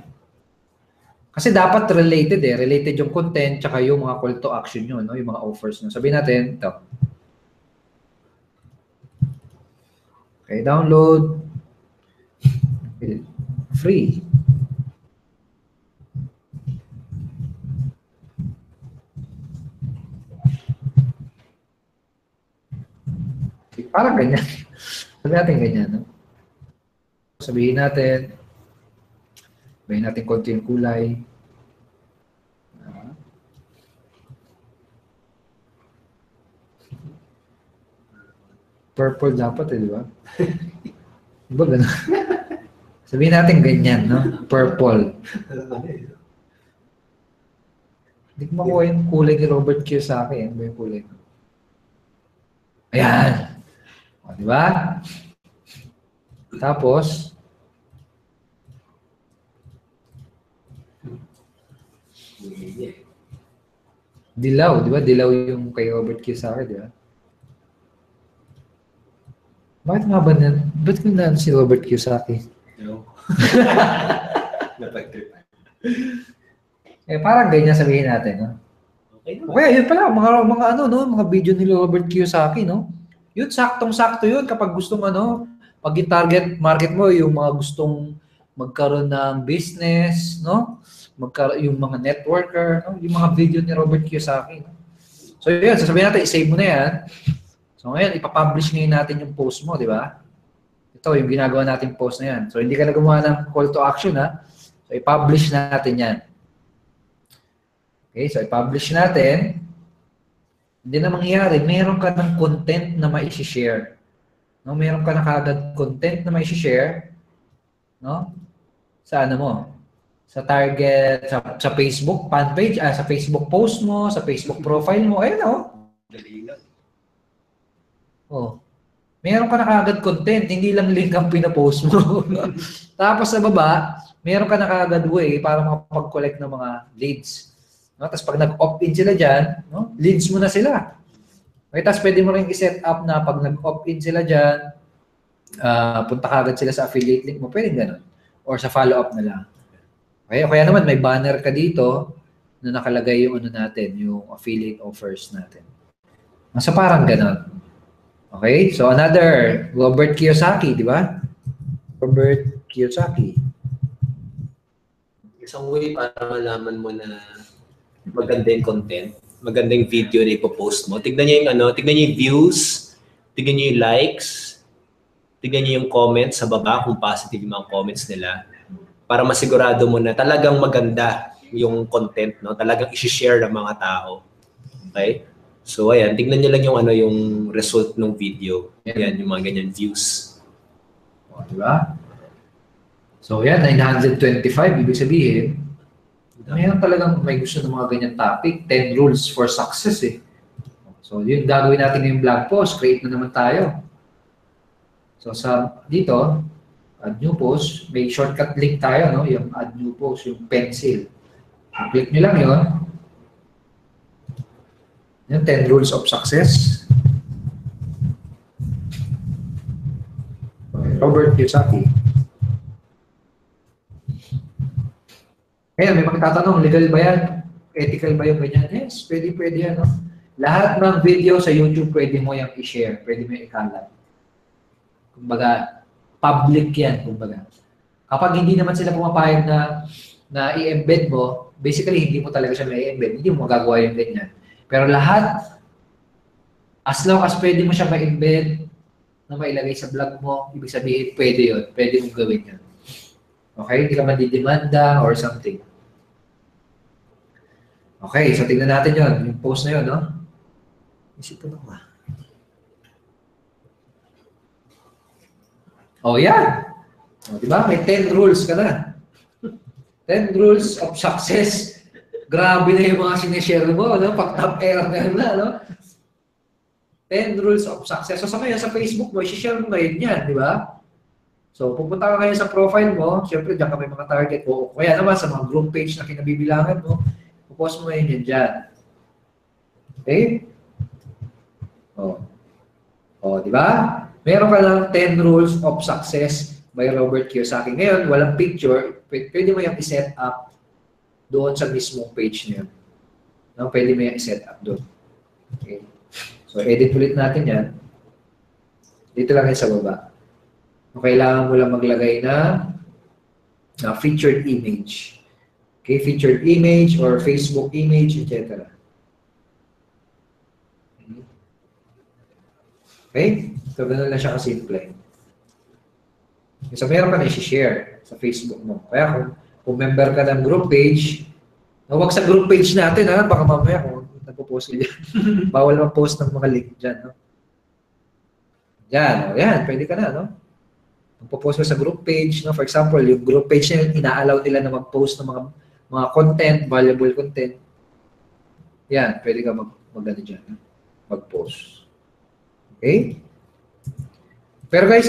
Kasi dapat related eh. Related yung content tsaka yung mga call to action nyo, no? Yung mga offers nyo. Sabihin natin, ito. Okay, download. Free. Parang ganyan. Sabihin natin ganyan, no? Sabihin natin konti yung kulay. Purple dapat eh, di ba? Diba gano'n? Sabihin natin ganyan, no? Purple. Hindi ko makuha yung kulay ni Robert Kiyosaki. Ano ba yung kulay? Ayan. O, di ba? Tapos, dilaw, di ba? Dilaw yung kay Robert Kiyosaki, di ba? Bakit nga ba na? Ba't ko na si Robert Kiyosaki? No. Napag-tripan. Parang ganyan sabihin natin, no? Okay naman. Okay, yun pala, mga ano, no? Mga video ni Robert Kiyosaki, no? Yun, saktong-sakto yun kapag gustong ano, pag yung target market mo, yung mga gustong magkaroon ng business, no? Yung mga networker, no? Yung mga video ni Robert Kiyosaki, no? So yun, sasabihin natin, i-save mo na yan. So ngayon, ipapublish ngayon natin yung post mo, di ba? Ito, yung ginagawa natin post na yan. So hindi ka na gumawa ng call to action, ha? So i-publish natin yan. Okay, so i-publish natin. Hindi na mangyayari, meron ka ng content na ma-share. No, meron ka na kagad content na ma-share, no? Sa ano mo? Sa target, sa Facebook fan page, sa Facebook post mo, sa Facebook profile mo, ayun oh. Dali lang. Oh. Meron ka na kagad content, hindi lang link ang pinapost mo. Tapos sa baba, meron ka na kagad way para makapag-collect ng mga leads. No? Tapos pag nag-opt-in sila dyan, no? Leads mo na sila. Okay, tapos pwede mo rin i-set up na pag nag-opt-in sila dyan, punta kagad sila sa affiliate link mo, pwede ganun. Or sa follow-up na lang. Okay, kaya naman may banner ka dito na nakalagay yung ano natin, yung affiliate offers natin. So parang ganun. Okay, so another, Robert Kiyosaki, di ba? Robert Kiyosaki. Isang way para malaman mo na maganda yung content, maganda yung video na ipopost mo. Tignan niyo yung ano, tignan niyo yung views, tignan niyo yung likes, tignan niyo yung comments sa baba kung positive yung mga comments nila para masigurado mo na talagang maganda yung content, no? Talagang i-share ng mga tao. Okay? So ayan, tignan niyo lang yung ano yung result ng video. Ayan, yung mga ganyan views. O, di ba? So yan, 925, ibig sabihin, mayroon talagang may gusto ng mga ganyan topic, 10 rules for success eh. So yun, gagawin natin yung blog post, create na naman tayo. So sa dito, add new post, may shortcut link tayo, no? Yung add new post, yung pencil. So, click nyo lang yun. Yung 10 rules of success. Robert Kiyosaki. Ngayon, may magtatanong, legal ba yan? Ethical ba yung ganyan? Yes, pwede yan. No? Lahat ng video sa YouTube, pwede mo yung i-share, pwede mo yung ikalat. Kumbaga, public yan, kumbaga. Kapag hindi naman sila pumapayag na i-embed mo, basically, hindi mo talaga siya may embed, hindi mo magagawa yung ganyan. Pero lahat, as long as pwede mo siya ma-embed na mailagay sa blog mo, ibig sabihin, pwede yun. Pwede mong gawin yun. Okay? Hindi ka madidemanda or something. Okay, so tingnan natin yun. Yung post na yun, no? Isipan ako ba? Oh, yeah. O, diba? May 10 rules ka na. 10 rules of success. Grabe na yung mga sinishare mo, no? Pag top air na, no? 10 rules of success. So sa ngayon, sa Facebook mo, i-share mo ngayon yan, di ba? So pupunta ka ngayon sa profile mo, syempre diyan ka may mga target mo. Kaya naman sa mga group page na kinabibilangan mo, pupost mo ngayon yan dyan. Okay? O, di ba? Meron ka lang 10 rules of success by Robert Kiyosaki. Ngayon, walang picture, pwede mo yung i-set up doon sa mismong page niya. No? Pwede mo yung i-set up doon. Okay. So, edit ulit natin yan. Dito lang yan sa baba. Kailangan mo lang maglagay na featured image. Okay, featured image or Facebook image, etc. Okay? So, ganun lang siya kasimple. So, meron ka na i-share sa Facebook mo. Kaya kung member ka ng group page, huwag sa group page natin, ha? Baka mamaya kung nagpo-post ka dyan. Bawal mag-post ng mga link dyan, no? Yan, yan, pwede ka na, no? Magpo-post ka sa group page, no? For example, yung group page nila, ina-allow nila na mag-post ng mga content, valuable content. Yan, pwede ka mag-ano dyan, no? Mag-post. Okay? Pero guys,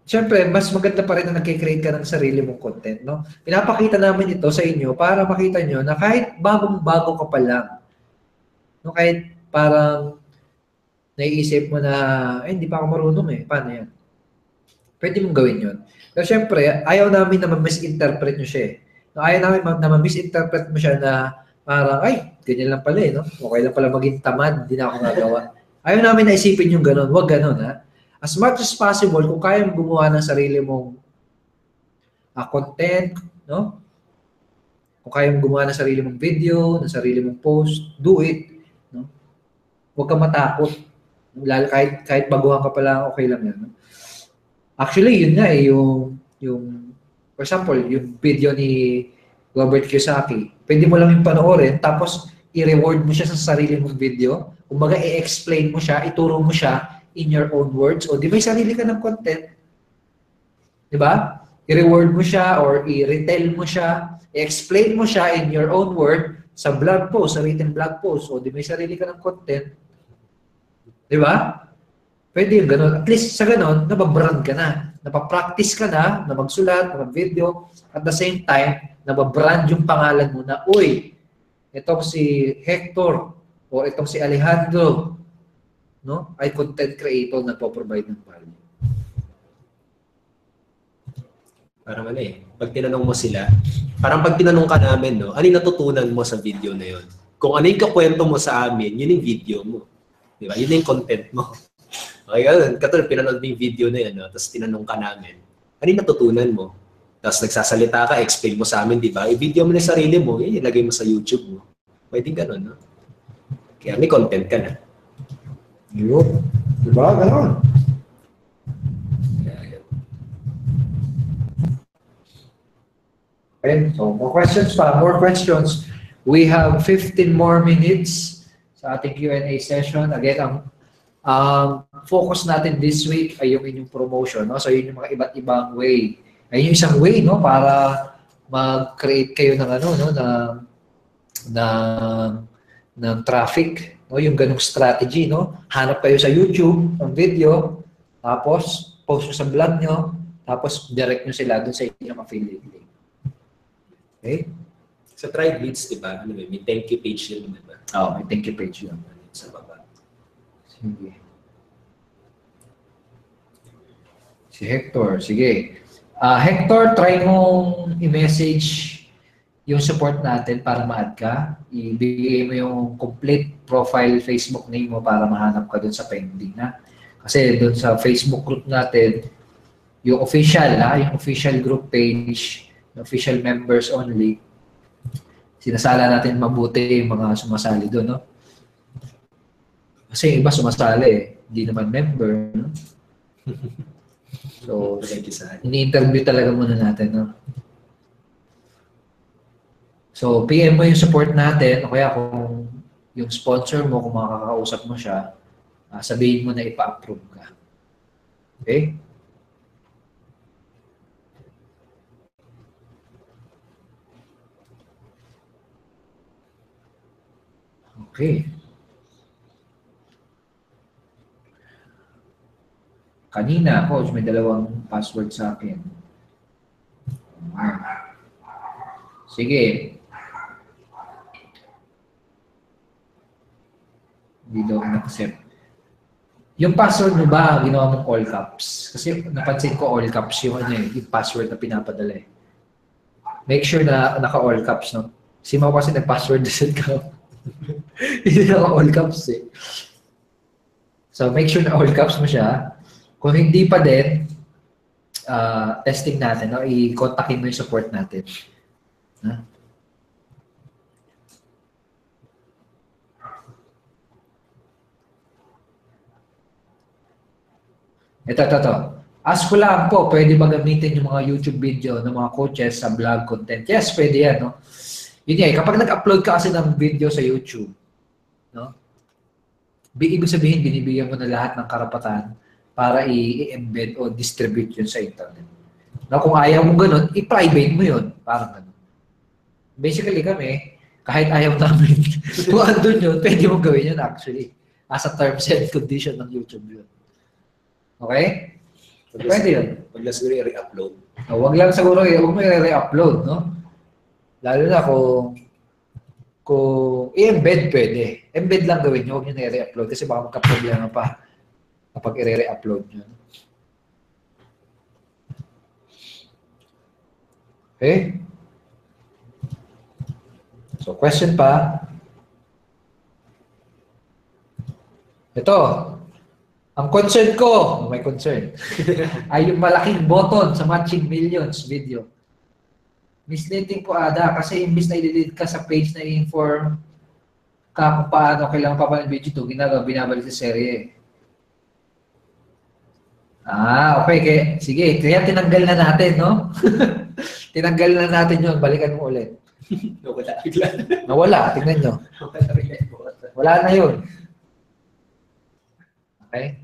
siyempre, mas maganda pa rin na nag-create ka ng sarili mong content, no? Pinapakita namin ito sa inyo para makita nyo na kahit bagong-bago ka pa lang, no? Kahit parang naiisip mo na, hindi pa ako marunong eh. Paano yan? Pwede mong gawin yun. Pero siyempre, ayaw namin na ma-misinterpret nyo siya eh. No, ayaw namin na ma-misinterpret mo siya na parang, ay, ganyan lang pala eh, no? Okay lang pala maging tamad, hindi na ako nagawa. Ayaw namin na isipin yung ganun. Huwag ganun, ha? As much as possible, kung kaya mong gumawa ng sarili mong content, no? Kung kaya mong gumawa ng sarili mong video, ng sarili mong post, do it. No? Huwag kang matakot. Lalo kahit baguhan ka pa lang, okay lang yan. No? Actually, yun nga eh, yung for example, yung video ni Robert Kiyosaki, pwede mo lang yung panoorin, tapos i-reward mo siya sa sarili mong video. Kumbaga, i-explain mo siya, ituro mo siya in your own words. O di may sarili ka ng content. Di ba? I-reward mo siya or i-retell mo siya, i-explain mo siya in your own word sa blog post, sa written blog post. O di may sarili ka ng content. Di ba? Pwede yung ganun. At least sa ganun, nababrand ka na. Napapractice ka na magsulat, na mag-video. At the same time, nababrand yung pangalan mo na, uy, itong si Hector o itong si Alejandro, no? Ay content creator na po-provide ng value. Parang ano eh, pag tinanong mo sila, parang pag tinanong ka namin, no, ano yung natutunan mo sa video na yun? Kung ano yung kakwento mo sa amin, yun yung video mo. Di ba? Yun yung content mo. Okay, katulad pinanood mo yung video na yun, no? Tapos tinanong ka namin, ano yung natutunan mo? Tapos nagsasalita ka, explain mo sa amin, di ba? I-video mo na yung sarili mo, ilagay mo sa YouTube mo. Pwedeng ganun, no? Kaya may content ka na. Yun. Diba? Ganon. Okay, so more questions pa. More questions. We have 15 more minutes sa ating Q&A session. Again, ang focus natin this week ay yung inyong promotion. No? So yun yung mga iba't ibang way. Ayun yung isang way, no, para mag-create kayo ng ano, no, ng traffic. No, yung ganung strategy, no? Hanap kayo sa YouTube ng video, tapos post nyo sa blog nyo, tapos direct nyo sila dun sa inyong affiliate link. Okay? Sa Tribe-Leads, di ba? Ano, may thank you page yun, di ba? Oo, may thank you page yun. Sa baba. Sige. Si Hector, sige. Hector, try mong i-message yung support natin para ma-add ka. Ibigay mo yung complete profile Facebook name mo para mahanap ka dun sa pending na. Kasi dun sa Facebook group natin, yung official, yung official group page, official members only, sinasala natin mabuti yung mga sumasali dun, no? Kasi yung iba sumasali eh, hindi naman member, no? So, ini-interview talaga muna natin, no? So, PM mo yung support natin, o kaya kung yung sponsor mo, kung makakausap mo siya, sabihin mo na ipa-approve ka. Okay? Okay. Kanina, coach, may dalawang password sa akin. Sige. Hindi daw na-accept. Yung password mo ba, ginawa mong all caps? Kasi napansin ko all caps yung, yung password na pinapadala eh. Make sure na naka-all caps, no? Si Mau kasi nag-password reset ka. Hindi naka-all caps eh. So, make sure na all caps mo siya. Kung hindi pa din, testing natin, no? I-contactin mo yung support natin. Ha? Ito. Ask ko lang po, pwede ba gamitin yung mga YouTube video ng mga coaches sa vlog content? Yes, pwede yan, no? Yun nga, kapag nag-upload ka kasi ng video sa YouTube, no? Ibig sabihin, binibigyan mo na lahat ng karapatan para i-embed o distribute yun sa internet. No, kung ayaw mo ganun, i-private mo yun. Parang ganun. Basically kami, kahit ayaw namin, kung andun yun, pwede mo gawin yun actually. As a terms and condition ng YouTube yun. Okay? Pwede yun. Wag lang siguro i-re-upload. Huwag lang siguro, huwag mo i-re-upload, no? Lalo na kung i-embed pwede. Embed lang gawin nyo, huwag nyo na i-re-upload kasi baka magka-problema pa kapag i-re-upload nyo. Okay? So, question pa. Ito. Ang concern ko, may concern, ay yung malaking button sa Matching Millions video. Misleading po Ada kasi imbis na i-delete ka sa page na i-inform ka kung paano kailangan papanood video 2, binabalik sa serye. Okay. Sige, kaya tinanggal na natin, no? Tinanggal na natin yun. Balikan mo ulit. Nawala bigla. Nawala, tingnan nyo. Wala na yun. Okay?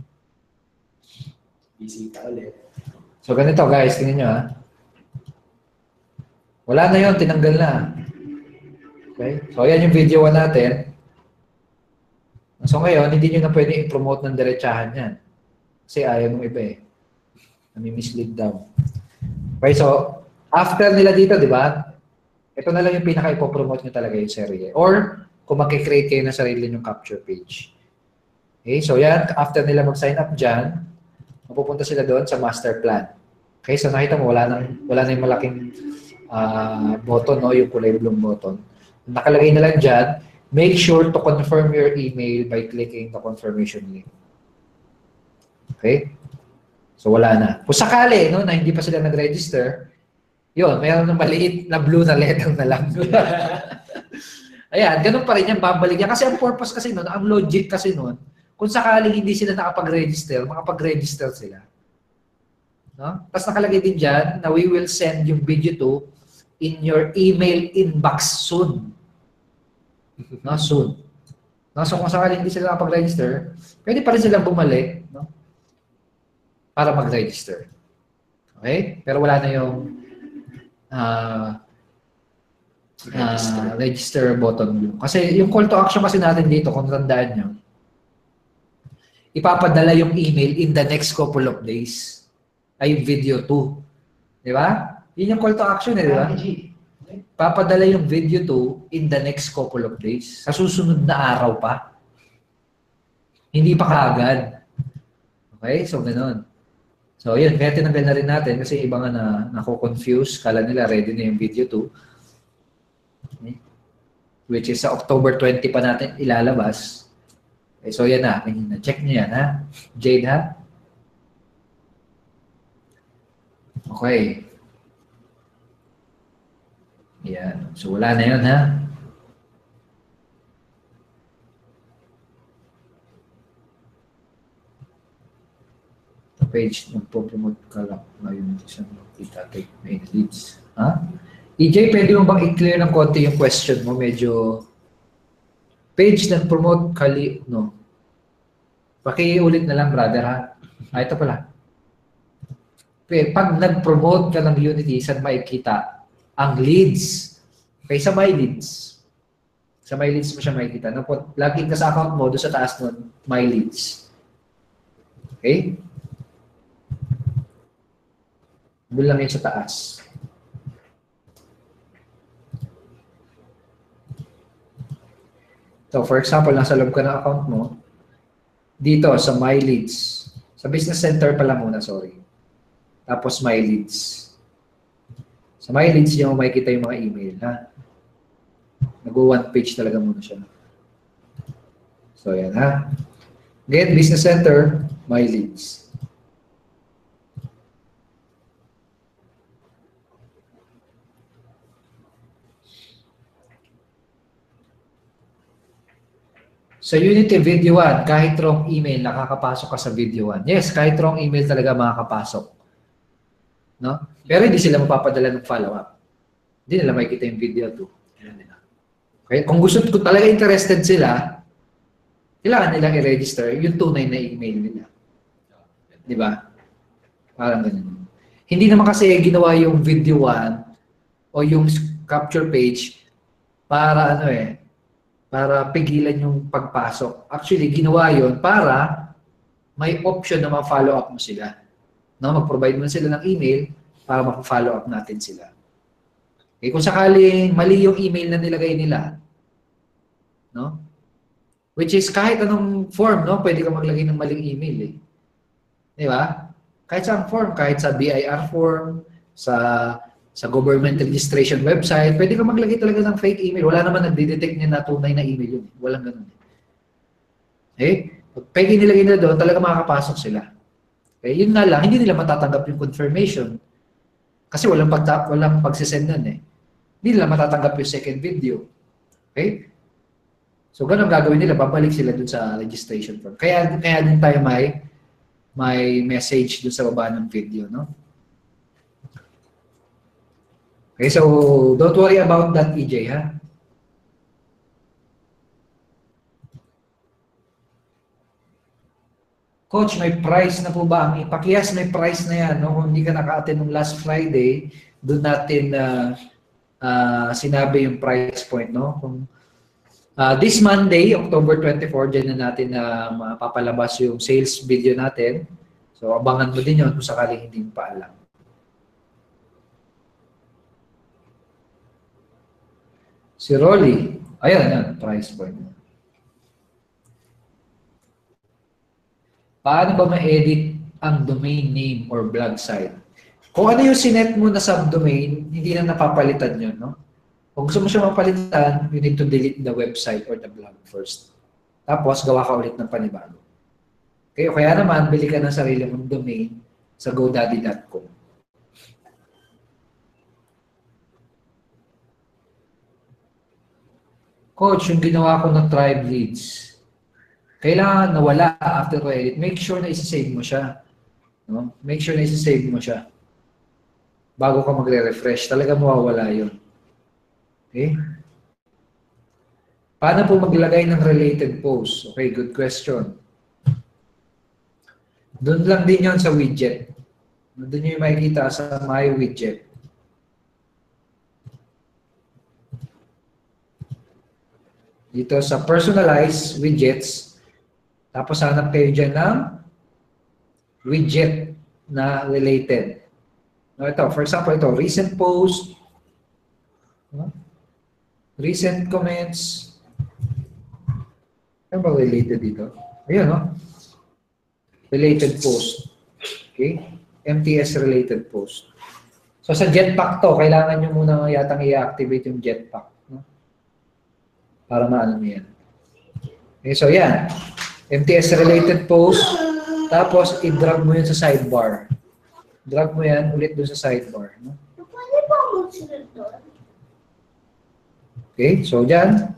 Bisita ulit. So, ganito guys, tingnan nyo ha. Wala na yun, tinanggal na. Okay? So, ayan yung video 1 natin. So, ngayon, hindi nyo na pwede i-promote ng diretsahan yan. Kasi ayaw ng iba eh. Nami-mislead daw. Okay, so, after nila dito, di ba? Ito na lang yung pinaka-ipopromote nyo talaga yung serye. Or, kung makikreate kayo na sarili yung capture page. Okay, so yan, after nila mag-sign up dyan, mapupunta sila doon sa master plan. Okay, so nakita mo, wala na yung malaking button, no? Yung kulay blue button. Nakalagay na lang dyan, make sure to confirm your email by clicking the confirmation link. Okay? So wala na. Kung sakali, no, na hindi pa sila nag-register, yun, mayroon ng maliit na blue na letter na lang. Ayan, ganun pa rin yan, babalik yan. Kasi ang purpose kasi nun, ang logic kasi nun, kung sakaling hindi sila nakapag-register, makapag-register sila. No? Tapos nakalagay din dyan na we will send yung video 2 in your email inbox soon. No? Soon. No? So kung sakaling hindi sila nakapag-register, pwede pa rin silang bumalik, no? Para mag-register. Okay? Pero wala na yung register button. Kasi yung call to action kasi natin dito, kung tandaan nyo, ipapadala yung email in the next couple of days. Ay, yung video 2. Di ba? Yun yung call to action, di ba? Papadala yung video 2 in the next couple of days. Sa susunod na araw pa. Hindi pa kaagad. Okay? So, ganun. So, yun. Kaya tinanggal na rin natin kasi iba nga na nako-confuse. Kala nila ready na yung video 2. Okay? Which is sa October 20 pa natin ilalabas. Okay, so, yan na. Check nyo yan, ha? Jade, ha? Okay. Yan. So, wala na yun, ha? Page, nagpo-promote ka lang ngayon sa itatake main leads. Ha? EJ, pwede mo bang i-clear ng konti yung question mo? Medyo page nag-promote kali, no? Pakiulit na lang, brother, ha? Ito pala. Pag nag-promote ka ng Unity, saan makikita ang leads? Okay, sa My Leads. Sa My Leads mo siya makikita. Login ka sa account mo, doon sa taas nun, My Leads. Okay? Doon lang yun sa taas. So, for example, nasa loob ka ng account mo, dito sa My Leads, sa Business Center pala muna, sorry. Tapos My Leads. Sa My Leads, yung makikita yung mga email, ha? Nag-one page talaga muna siya. So, yan, ha? Get Business Center, My Leads. Sa Unity Video 1, kahit wrong email, nakakapasok ka sa Video 1. Yes, kahit wrong email talaga makakapasok. No? Pero hindi sila mapapadala ng follow-up. Hindi nila makikita yung video 2. Okay? Kung gusto ko talaga interested sila, kailangan nilang i-register yung tunay na email nila. Di ba? Parang ganun. Hindi naman kasi ginawa yung Video 1 o yung capture page para para pigilan yung pagpasok. Actually, ginawa yon para may option na ma-follow up mo sila. No, mag-provide mo sila ng email para ma-follow up natin sila. Okay, kung sakaling mali yung email na nilagay nila, no? Which is kahit anong form, no, pwede ka maglagay ng maling email eh. Di ba? Kahit sa form, kahit sa BIR form, sa government registration website, pwede ka maglagay talaga ng fake email. Wala naman nagde-detect niya na tunay na email yun. Walang ganun. Okay? Pag fake nilagay nila doon, talaga makakapasok sila. Okay? Yun nga lang, hindi nila matatanggap yung confirmation. Kasi walang pagsisend nun eh. Hindi nila matatanggap yung second video. Okay? So, ganun gagawin nila. Babalik sila doon sa registration form. Kaya din tayo may message doon sa baba ng video, no? Okay, so don't worry about that, EJ, ha? Coach, may price na po ba? Ang ipakiyas may price na yan, no? Kung hindi ka naka-attend nung last Friday, doon natin sinabi yung price point, no? Kung this Monday, October 24, dyan na natin mapapalabas yung sales video natin. So, abangan mo din yun kung sakaling hindi mo pa alam. Si Rolly, ayan, price point. Paano ba ma-edit ang domain name or blog site? Kung ano yung sinet mo na subdomain, hindi na napapalitan yun, no? Kung gusto mo siya mapalitan, you need to delete the website or the blog first. Tapos, gawa ka ulit ng panibago. Okay, kaya naman, bili ka ng sarili mong domain sa godaddy.com. Coach, yung ginawa ko ng tribe leads, kailangan nawala after ko edit. Make sure na isa-save mo siya. No? Make sure na isa-save mo siya. Bago ka magre-refresh, talaga mawawala yun. Okay? Paano po maglagay ng related post? Okay, good question. Doon lang din yun sa widget. Doon nyo yung makikita sa my widget. Dito sa personalized widgets, tapos hanap kayo dyan ng widget na related. No, ito, for example, ito, recent post, recent comments. Ano ba related dito? Ayun, no? Related post. Okay? MTS related post. So sa Jetpack to, kailangan nyo muna yatang i-activate yung Jetpack. No? Para maano nyo yan. Okay, so yan. MTS related post. Tapos, i-drag mo yun sa sidebar. Drag mo yan ulit dun sa sidebar. No? Okay, so dyan.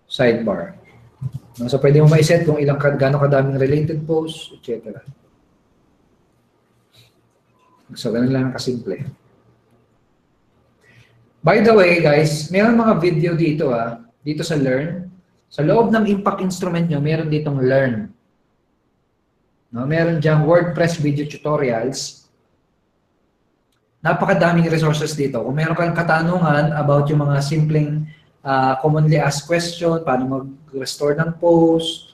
Sidebar. So, pwede mo ma-set kung gano'ng kadaming related posts, etc. So, ganun lang kasimple. By the way, guys, meron mga video dito, dito sa Learn. Sa loob ng impact instrument nyo, meron ditong Learn. No, meron diyang WordPress video tutorials. Napakadaming resources dito. Kung meron kang katanungan about yung mga simpleng commonly asked question, paano mag-restore ng post,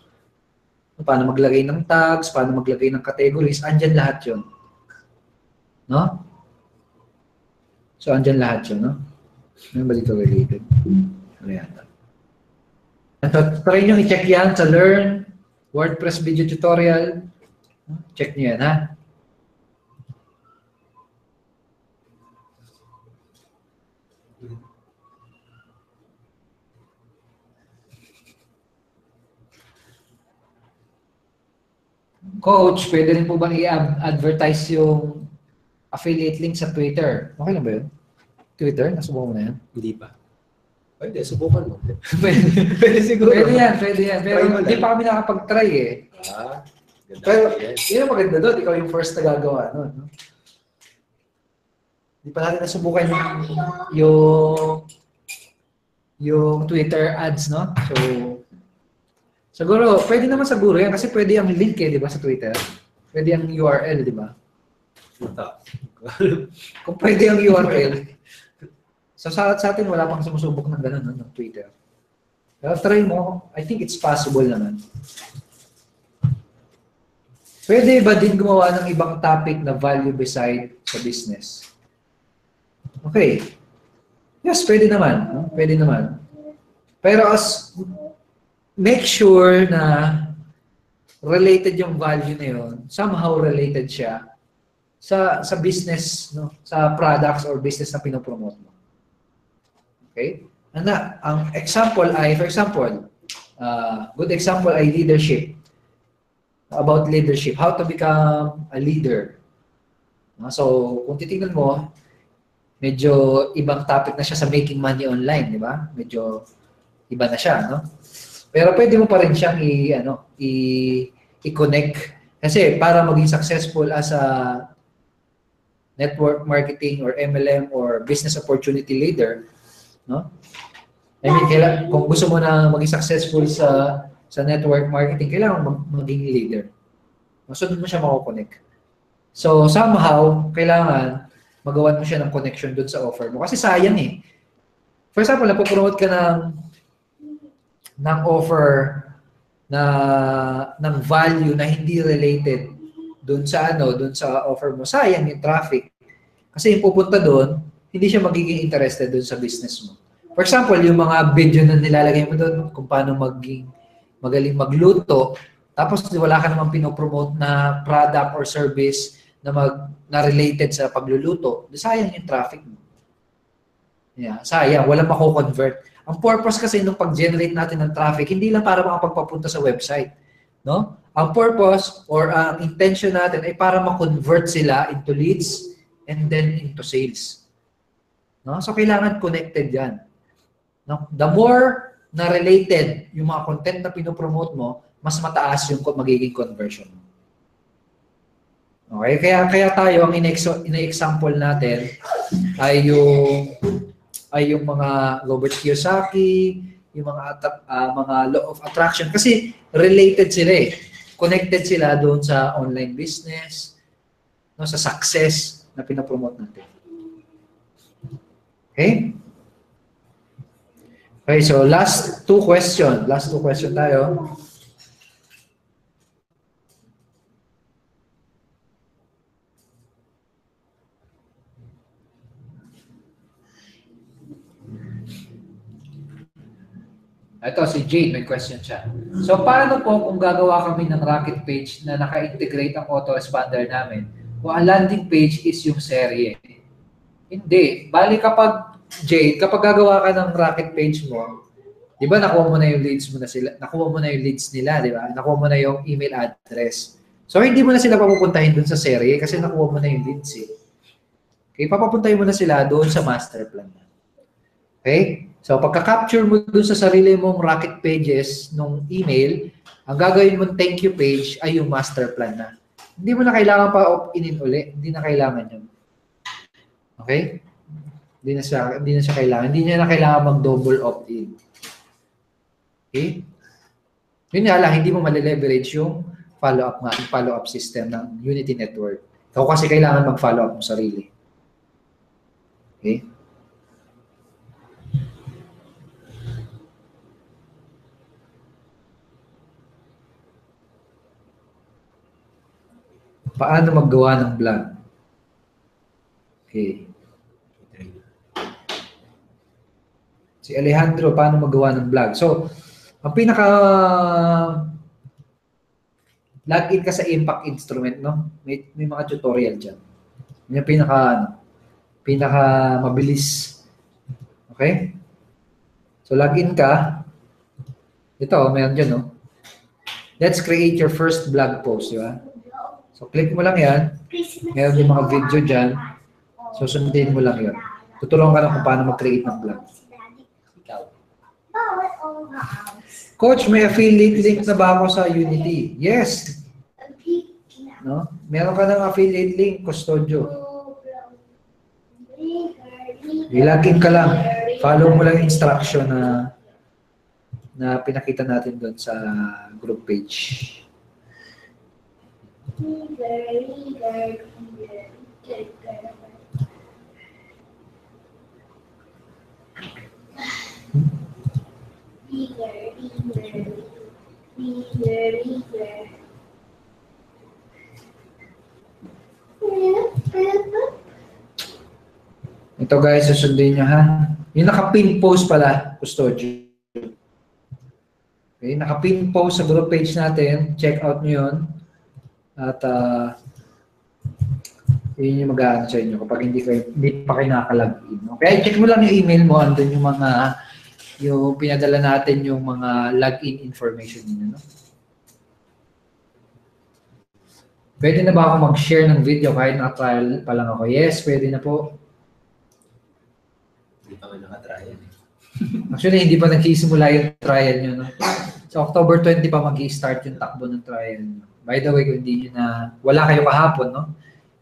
paano maglagay ng tags, paano maglagay ng categories, andyan lahat yun. No? So, andyan lahat yun, no? Ano ba dito related? Ano yan? So, try nyo i-check yan sa Learn, WordPress video tutorial. Check nyo yan, ha? Coach, pwede rin po bang i-advertise yung affiliate link sa Twitter? Okay lang ba yun? Twitter? Nasubukan mo na yan? Hindi pa. Pwede, subukan mo. Pwede siguro. Pwede yan. Pero Try mo hindi lang. pa kami nakapag-try eh. Ganda. Pero Yes. yun ang maganda doon. Ikaw yung first na gagawa. No? Hindi pa natin nasubukan yung Twitter ads, no? So, siguro, pwede naman siguro yan kasi pwede ang link eh, di ba, sa Twitter? Pwede ang URL, di ba? Ito. Kung pwede ang URL, so sa atin wala pang sumusubok ng gano'n, no, ng Twitter. Pero try mo, I think it's possible naman. Pwede ba din gumawa ng ibang topic na value beside sa business? Okay. Yes, pwede naman. No? Pwede naman. Pero make sure na related yung value na yun, somehow related siya sa business, no? Sa products or business na pinopromote mo. Okay? Ang example ay, for example, good example ay leadership. About leadership, how to become a leader. So, kung titingnan mo, medyo ibang topic na siya sa making money online, di ba? Medyo iba na siya, no? Pero pwede mo pa rin siyang i-connect. Kasi para maging successful as a network marketing or MLM or business opportunity leader, no? I mean, kung gusto mo na maging successful sa network marketing, kailangan maging leader. So, doon mo siya mako-connect. So, somehow, kailangan magawan mo siya ng connection doon sa offer mo. Kasi sayang eh. For example, napopromote ka ng offer ng value na hindi related doon sa offer mo. Sayang yung traffic. Kasi yung pupunta doon, hindi siya magiging interested doon sa business mo. For example, yung mga video na nilalagay mo doon, kung paano magaling magluto, tapos wala ka namang pinopromote na product or service na related sa pagluluto, sayang yung traffic mo. Yeah, sayang, walang mako-convert. Ang purpose kasi nung pag-generate natin ng traffic, hindi lang para makapagpapunta sa website. No? Ang purpose or ang intention natin ay para ma-convert sila into leads and then into sales. No? So, kailangan connected yan. No? The more na related yung mga content na pinopromote mo, mas mataas yung magiging conversion mo. Okay? Kaya tayo, ang ina-example natin ay yung mga Robert Kiyosaki, yung mga law of attraction. Kasi related sila eh. Connected sila doon sa online business, no, sa success na pinapromote natin. Okay? Okay, so last two question tayo. Ito, si Jade, may question siya. So, paano po kung gagawa kami ng rocket page na naka-integrate ang autoresponder namin kung ang landing page is yung serye? Hindi. Bali kapag, Jade, kapag gagawa ka ng rocket page mo, di ba nakuha mo na yung leads nila, di ba? Nakuha mo na yung email address. So, hindi mo na sila papupuntahin dun sa serye kasi nakuha mo na yung leads eh. Okay, papapuntahin mo na sila doon sa master plan. Okay? So, pagka-capture mo dun sa sarili mong rocket pages nung email, ang gagawin mong thank you page ay yung master plan na. Hindi mo na kailangan pa opt-in uli. Hindi na kailangan yun. Okay? Hindi na siya kailangan. Hindi niya na kailangan mag-double opt-in. Okay? Yun nga lang, hindi mo mali-leverage yung follow-up system ng Unity Network. Ikaw kasi kailangan mag-follow up mo sarili. Okay? Paano maggawa ng vlog? Okay. Si Alejandro, paano maggawa ng vlog? So, ang login ka sa Impact Instrument, no? May mga tutorial dyan. Yung pinaka mabilis. Okay? So, login ka. Ito, meron dyan, no? Let's create your first blog post, di ba? So, click mo lang yan. Meron yung mga video dyan. So, sundin mo lang yun. Tutulungan ka na kung paano mag-create ng blog. Ikaw. Coach, may affiliate link na ba ako sa Unity? Yes. No? Meron ka ng affiliate link, Custodio. I-login ka lang. Follow mo lang yung instruction na pinakita natin doon sa group page. Ito guys, susundin nyo ha. Yung naka-pin post pala, Custodio. Okay, naka-pin post sa group page natin. Check out nyo yun. At yun yung mag-aano sa inyo kapag hindi pa kayo nakakalagin. Okay, check mo lang yung email mo. Andun yung pinadala natin yung mga login information niyo, no? Pwede na ba ako mag-share ng video kahit naka-trial pa lang ako? Yes, pwede na po. Hindi pa nga naka-trial. Actually, hindi pa nagsisimula yung trial nyo, no? Sa October 20 pa mag-i-start yung takbo ng trial nyo. By the way, kung hindi nyo wala kayo kahapon, no?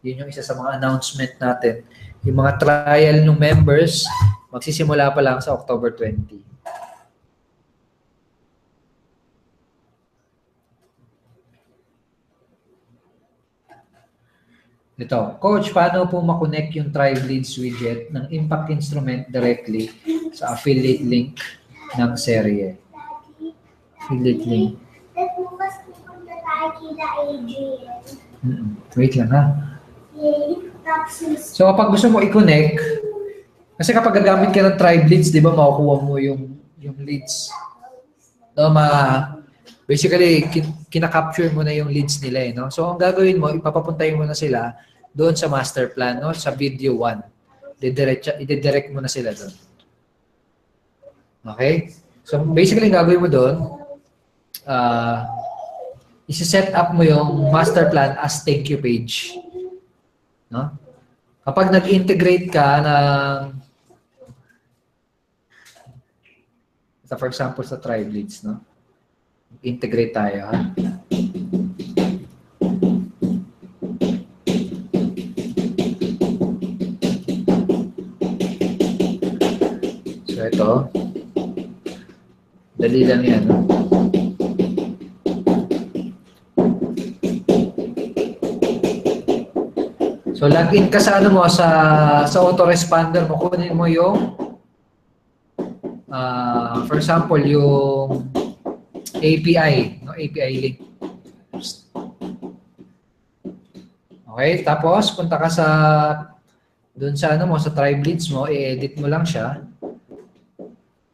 Yun yung isa sa mga announcement natin. Yung mga trial ng members, magsisimula pa lang sa October 20. Ito, Coach, paano po makonect yung Tribe Leads widget ng Impact Instrument directly sa affiliate link ng serye? Affiliate link. Wait lang ha. So kapag gusto mo i-connect, kasi kapag gagamit ka ng Tribe Leads, di ba makukuha mo yung leads. No, basically, kina-capture mo na yung leads nila eh, no? So, ang gagawin mo, ipapapuntahin mo na sila doon sa master plan, no? Sa video 1. I-direct mo na sila doon. Okay? So, basically, ang gagawin mo doon, isi-set up mo yung master plan as thank you page. No? Kapag nag-integrate ka ng, for example, sa Tribe Leads, no? Integrate tayo, ha? So, ito. Dali lang yan, no? So, login ka sa ano mo, sa autoresponder mo, kunin mo yung for example, yung API, no? API link. Okay, tapos punta ka sa doon sa ano mo, sa Tribe Leads mo, i-edit mo lang siya.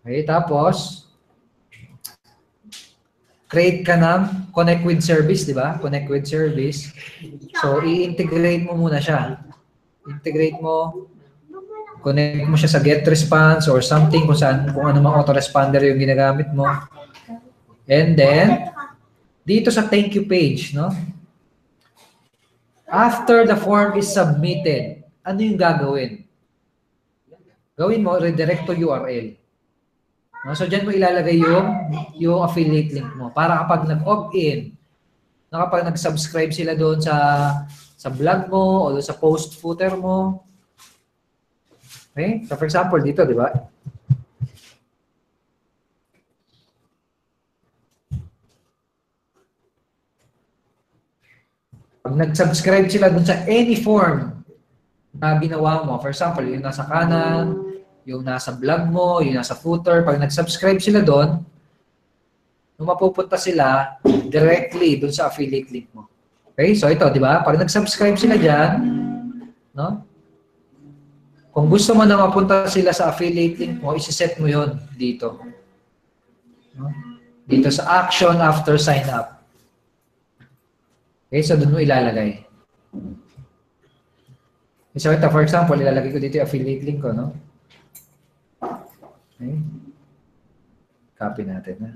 Okay, tapos create ka ng connect with service, di ba? Connect with service. So, i-integrate mo muna siya. Integrate mo, connect mo siya sa get response or something kung ano mang autoresponder yung ginagamit mo. And then, dito sa thank you page, no? After the form is submitted, ano yung gagawin? Gawin mo, redirect to URL. No? So, dyan mo ilalagay yung affiliate link mo para kapag nag-opt-in, kapag nag-subscribe sila doon sa blog mo o sa post footer mo. Okay? So, for example, dito, di ba? Pag nag-subscribe sila dun sa any form na ginawa mo, for example, yung nasa kanan, yung nasa blog mo, yung nasa footer, pag nag-subscribe sila dun, nung mapupunta sila directly dun sa affiliate link mo. Okay? So ito, di ba? Pag nag-subscribe sila dyan, no? Kung gusto mo na mapunta sila sa affiliate link mo, isi-set mo yon dito. No? Dito sa action after sign up. Okay, so doon mo ilalagay. So ito, for example, ilalagay ko dito yung affiliate link ko, no? Okay. Copy natin, ha?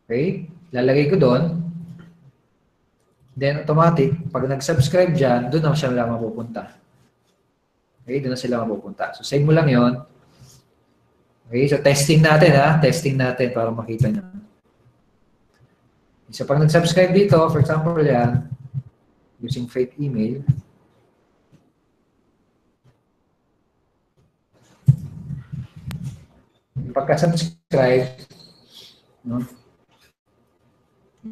Okay, lalagay ko doon. Then automatic, pag nag-subscribe dyan, doon na sila mapupunta. Okay, doon na sila mapupunta. So save mo lang yon. Okay, so testing natin ha. Testing natin para makita nyo. So pag nag-subscribe dito, for example yan, using fake email, pagka-subscribe, no?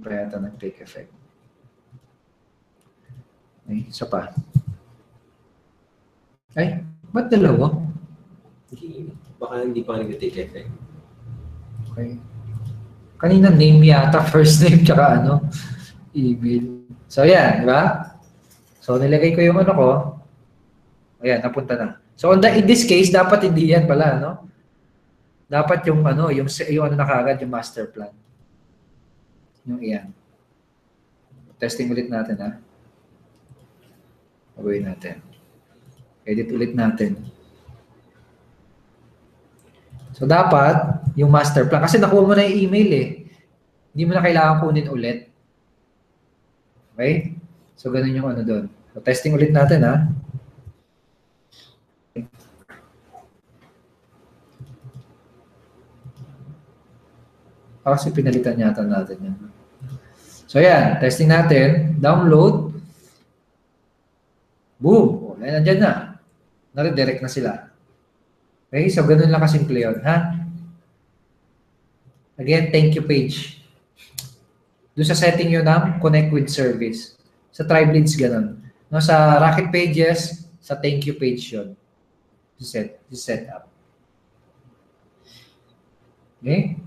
Pa yata nag-take effect. Okay, isa pa. Ay, ba't dalawa? Baka hindi pa nag-take effect. Okay. Kanina name yata, first name, tsaka ano, email. So, yan, di ba? So, nilagay ko yung ano ko. Ayan, napunta na. So, in this case, dapat hindi yan pala, no? Dapat yung ano, yung ano na kagad, yung master plan. Yung iyan. Testing ulit natin, ha? Gawin natin. Edit ulit natin. So, dapat, yung master plan. Kasi nakuha mo na yung email eh. Hindi mo na kailangan kunin ulit. Okay? So, ganun yung ano doon. So, testing ulit natin, ha? Kasi pinalitan yata natin yan. So, yan. Testing natin. Download. Boom! O, nandiyan na. Na-redirect na sila. Okay? So, ganun lang kasimple yun. Ha? Again, thank you page. Doon sa setting yun ng connect with service. Sa Tribleeds, ganun. No, sa Rocket Pages, sa thank you page yun. Set up. Okay?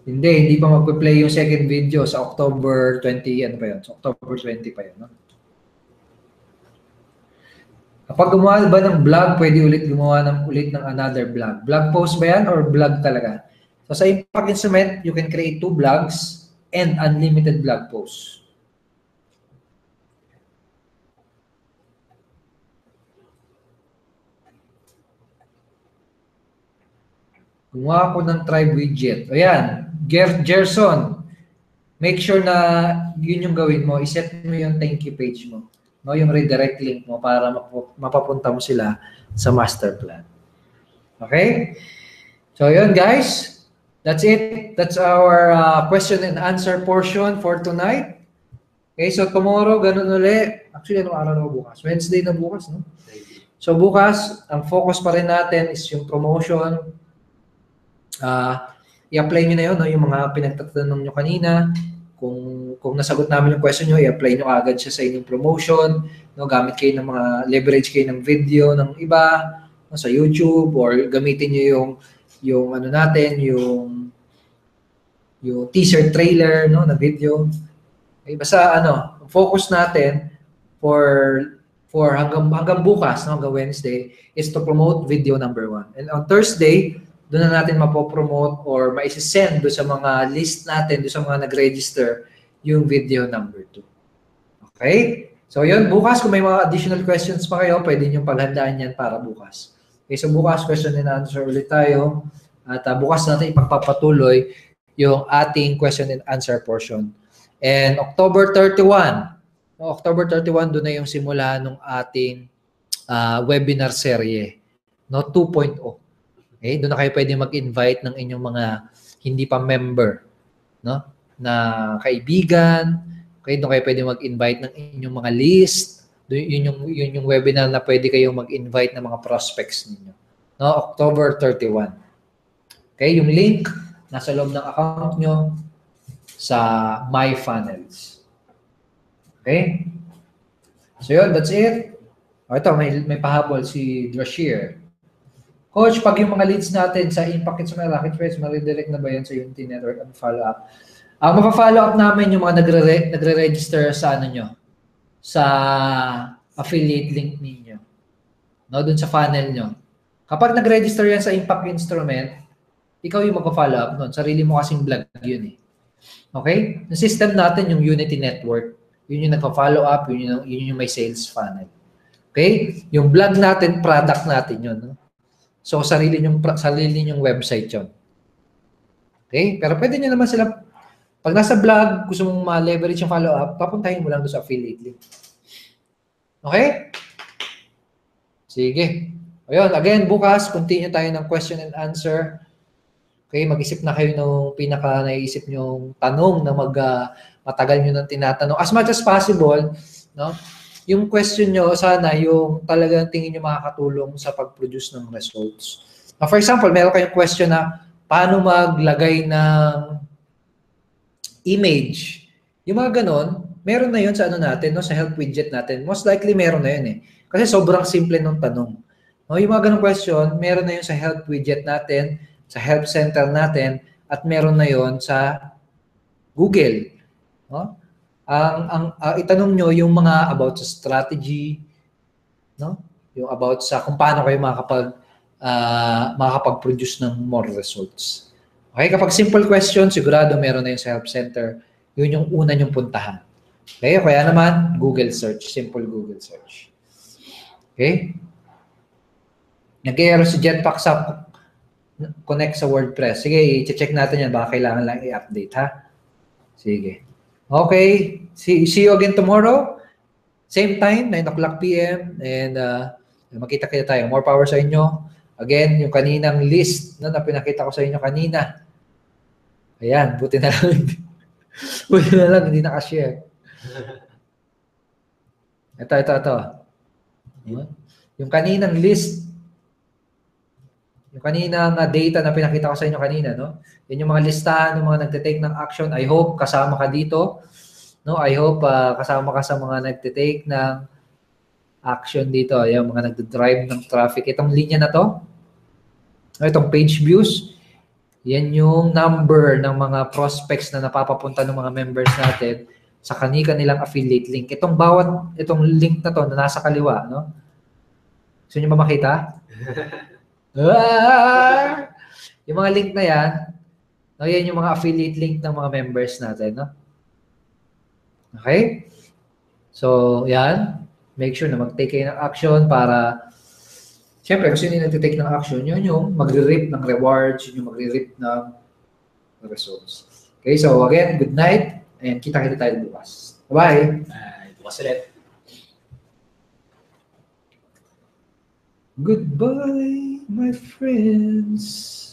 Hindi pa magpe-play yung second video sa October 20, ano pa yun? Sa October 20 pa yun, no? Kapag gumawa ba ng vlog, pwede gumawa ulit ng another vlog. Vlog post ba yan or vlog talaga? So sa Impact Instrument, you can create 2 vlogs and unlimited vlog posts. Gumawa ko ng Tribe widget. O yan, Gerson, make sure na yun yung gawin mo. I-set mo yung thank you page mo. No, yung redirect link mo para mapapunta mo sila sa master plan. Okay? So yun guys, that's it. That's our question and answer portion for tonight. Okay, so tomorrow, ganun ulit. Actually, anong araw na bukas? Wednesday na bukas, no? So bukas, ang focus pa rin natin is yung promotion. I-apply nyo na yun, no? Yung mga pinagtatanong nyo kanina. Kung nasagot namin yung question nyo, i-apply nyo agad siya sa inyong promotion. No? Gamit kayo ng mga, leverage kayo ng video ng iba, no? Sa YouTube, or gamitin nyo yung ano natin, yung teaser trailer, no, na video. Okay, basta ano, focus natin for hanggang bukas, no, hanggang Wednesday, is to promote video number 1. And on Thursday, doon na natin mapopromote or maisisend doon sa mga list natin, doon sa mga nag-register, yung video number 2. Okay? So yun, bukas kung may mga additional questions pa kayo, pwede nyo paghandaan yan para bukas. Okay, so bukas question and answer ulit tayo. At bukas natin ipagpapatuloy yung ating question and answer portion. And October 31, doon na yung simula ng ating webinar serye, no, 2.0. Okay, doon na kayo pwede mag-invite ng inyong mga hindi pa member, no, na kaibigan. Okay, doon kayo pwede mag-invite ng inyong mga list. Yun yung webinar na pwede kayong mag-invite ng mga prospects ninyo. No, October 31. Okay, yung link nasa loob ng account nyo sa My Funnels. Okay? So yun, that's it. O ito, may pahabol si Drasheer. Coach, pag yung mga leads natin sa Impact Instrument Rocket Pages, ma-redirect na ba yan sa Unity Network and follow-up? Mapa-follow up namin yung mga nagre-register sa ano nyo, sa affiliate link ninyo. No, dun sa funnel nyo. Kapag nag-register yan sa Impact Instrument, ikaw yung magpa-follow up nun. Sarili mo kasing vlog yun eh. Okay? Yung system natin, yung Unity Network, yun yung nagpa-follow up, yun yung may sales funnel. Okay? Yung vlog natin, product natin yun. No? So, sarili nyong website yun. Okay? Pero pwede nyo naman sila, pag nasa vlog, gusto mong ma-leverage yung follow-up, papuntahin mo lang doon sa affiliate link. Okay? Sige. Ayun, again, bukas, continue tayo ng question and answer. Okay, mag-isip na kayo ng pinaka naiisip nyong tanong na matagal nyo nang tinatanong. As much as possible, no? Yung question nyo, sana yung talagang tingin nyo makakatulong sa pag-produce ng results. Now, for example, meron kayong question na paano maglagay ng image. Yung mga ganon, meron na yun sa ano natin, no? Sa help widget natin. Most likely meron na yun eh. Kasi sobrang simple ng tanong. No, yung mga ganong question, meron na yun sa help widget natin, sa help center natin, at meron na yun sa Google. No? Itanong nyo yung mga about sa strategy, no? Yung about sa kung paano kayo makakapag-produce ng more results. Okay, kapag simple question, sigurado meron na yun sa help center. Yun yung una nyong puntahan. Okay, kaya naman, Google search. Simple Google search. Okay? Nag-error si Jetpack sa connect sa WordPress. Sige, i-check natin yan. Baka kailangan lang i-update, ha? Sige. Okay. See you again tomorrow. Same time, 9 o'clock p.m. And makita-kita tayo. More power sa inyo. Again, yung kaninang list na pinakita ko sa inyo kanina. Ayan, buti na lang. Buti na lang, hindi nakashare. Ito. Yung kaninang list, yung kaninang data na pinakita ko sa inyo kanina, no? Yan yung mga listahan ng mga nagte-take ng action. I hope kasama ka dito. No, I hope kasama ka sa mga nagte-take ng action dito. Yung mga nagde-drive ng traffic. Itong linya na to, itong page views, yan yung number ng mga prospects na napapapunta ng mga members natin sa kanilang affiliate link. Itong link na to na nasa kaliwa, no? Gusto niyo ba makita? Yung mga link na yan, no, yan yung mga affiliate link ng mga members natin, no? Okay? So, yan. Make sure na mag-take kayo ng action para, siyempre, kung sino yung nag-take ng action, yun yung magre-reap ng rewards, yun yung magre-reap ng results. Okay, so again, good night, and kita-kita tayo bukas. Bye! Bukas ulit. Goodbye, my friends.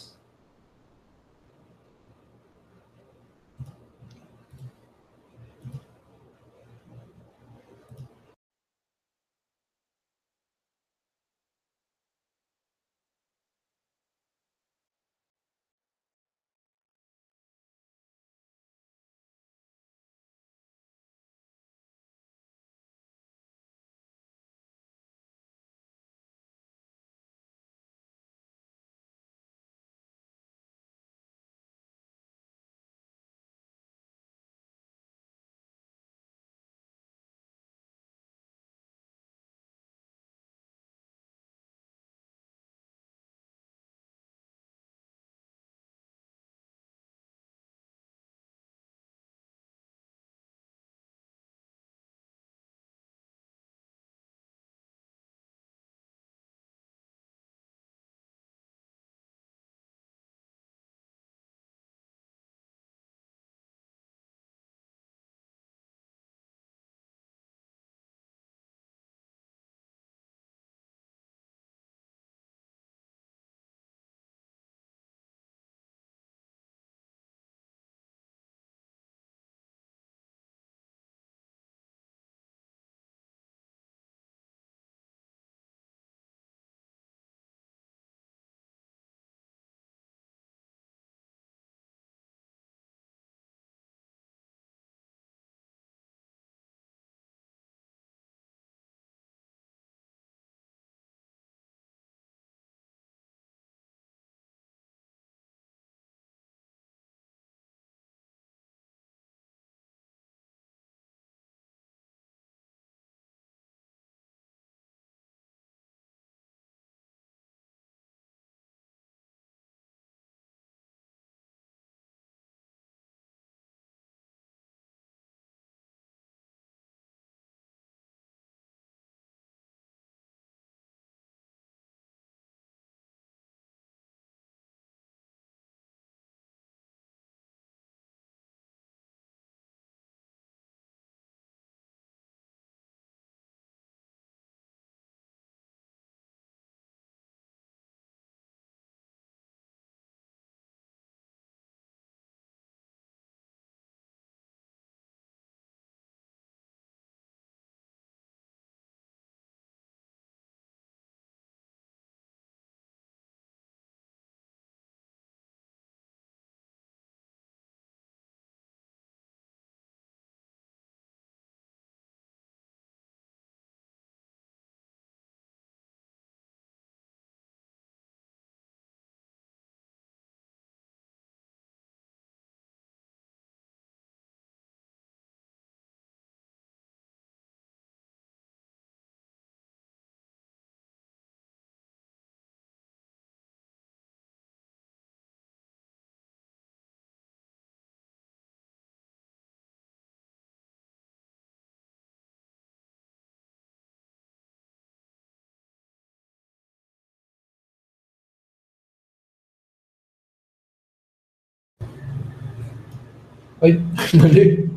Ay, mali.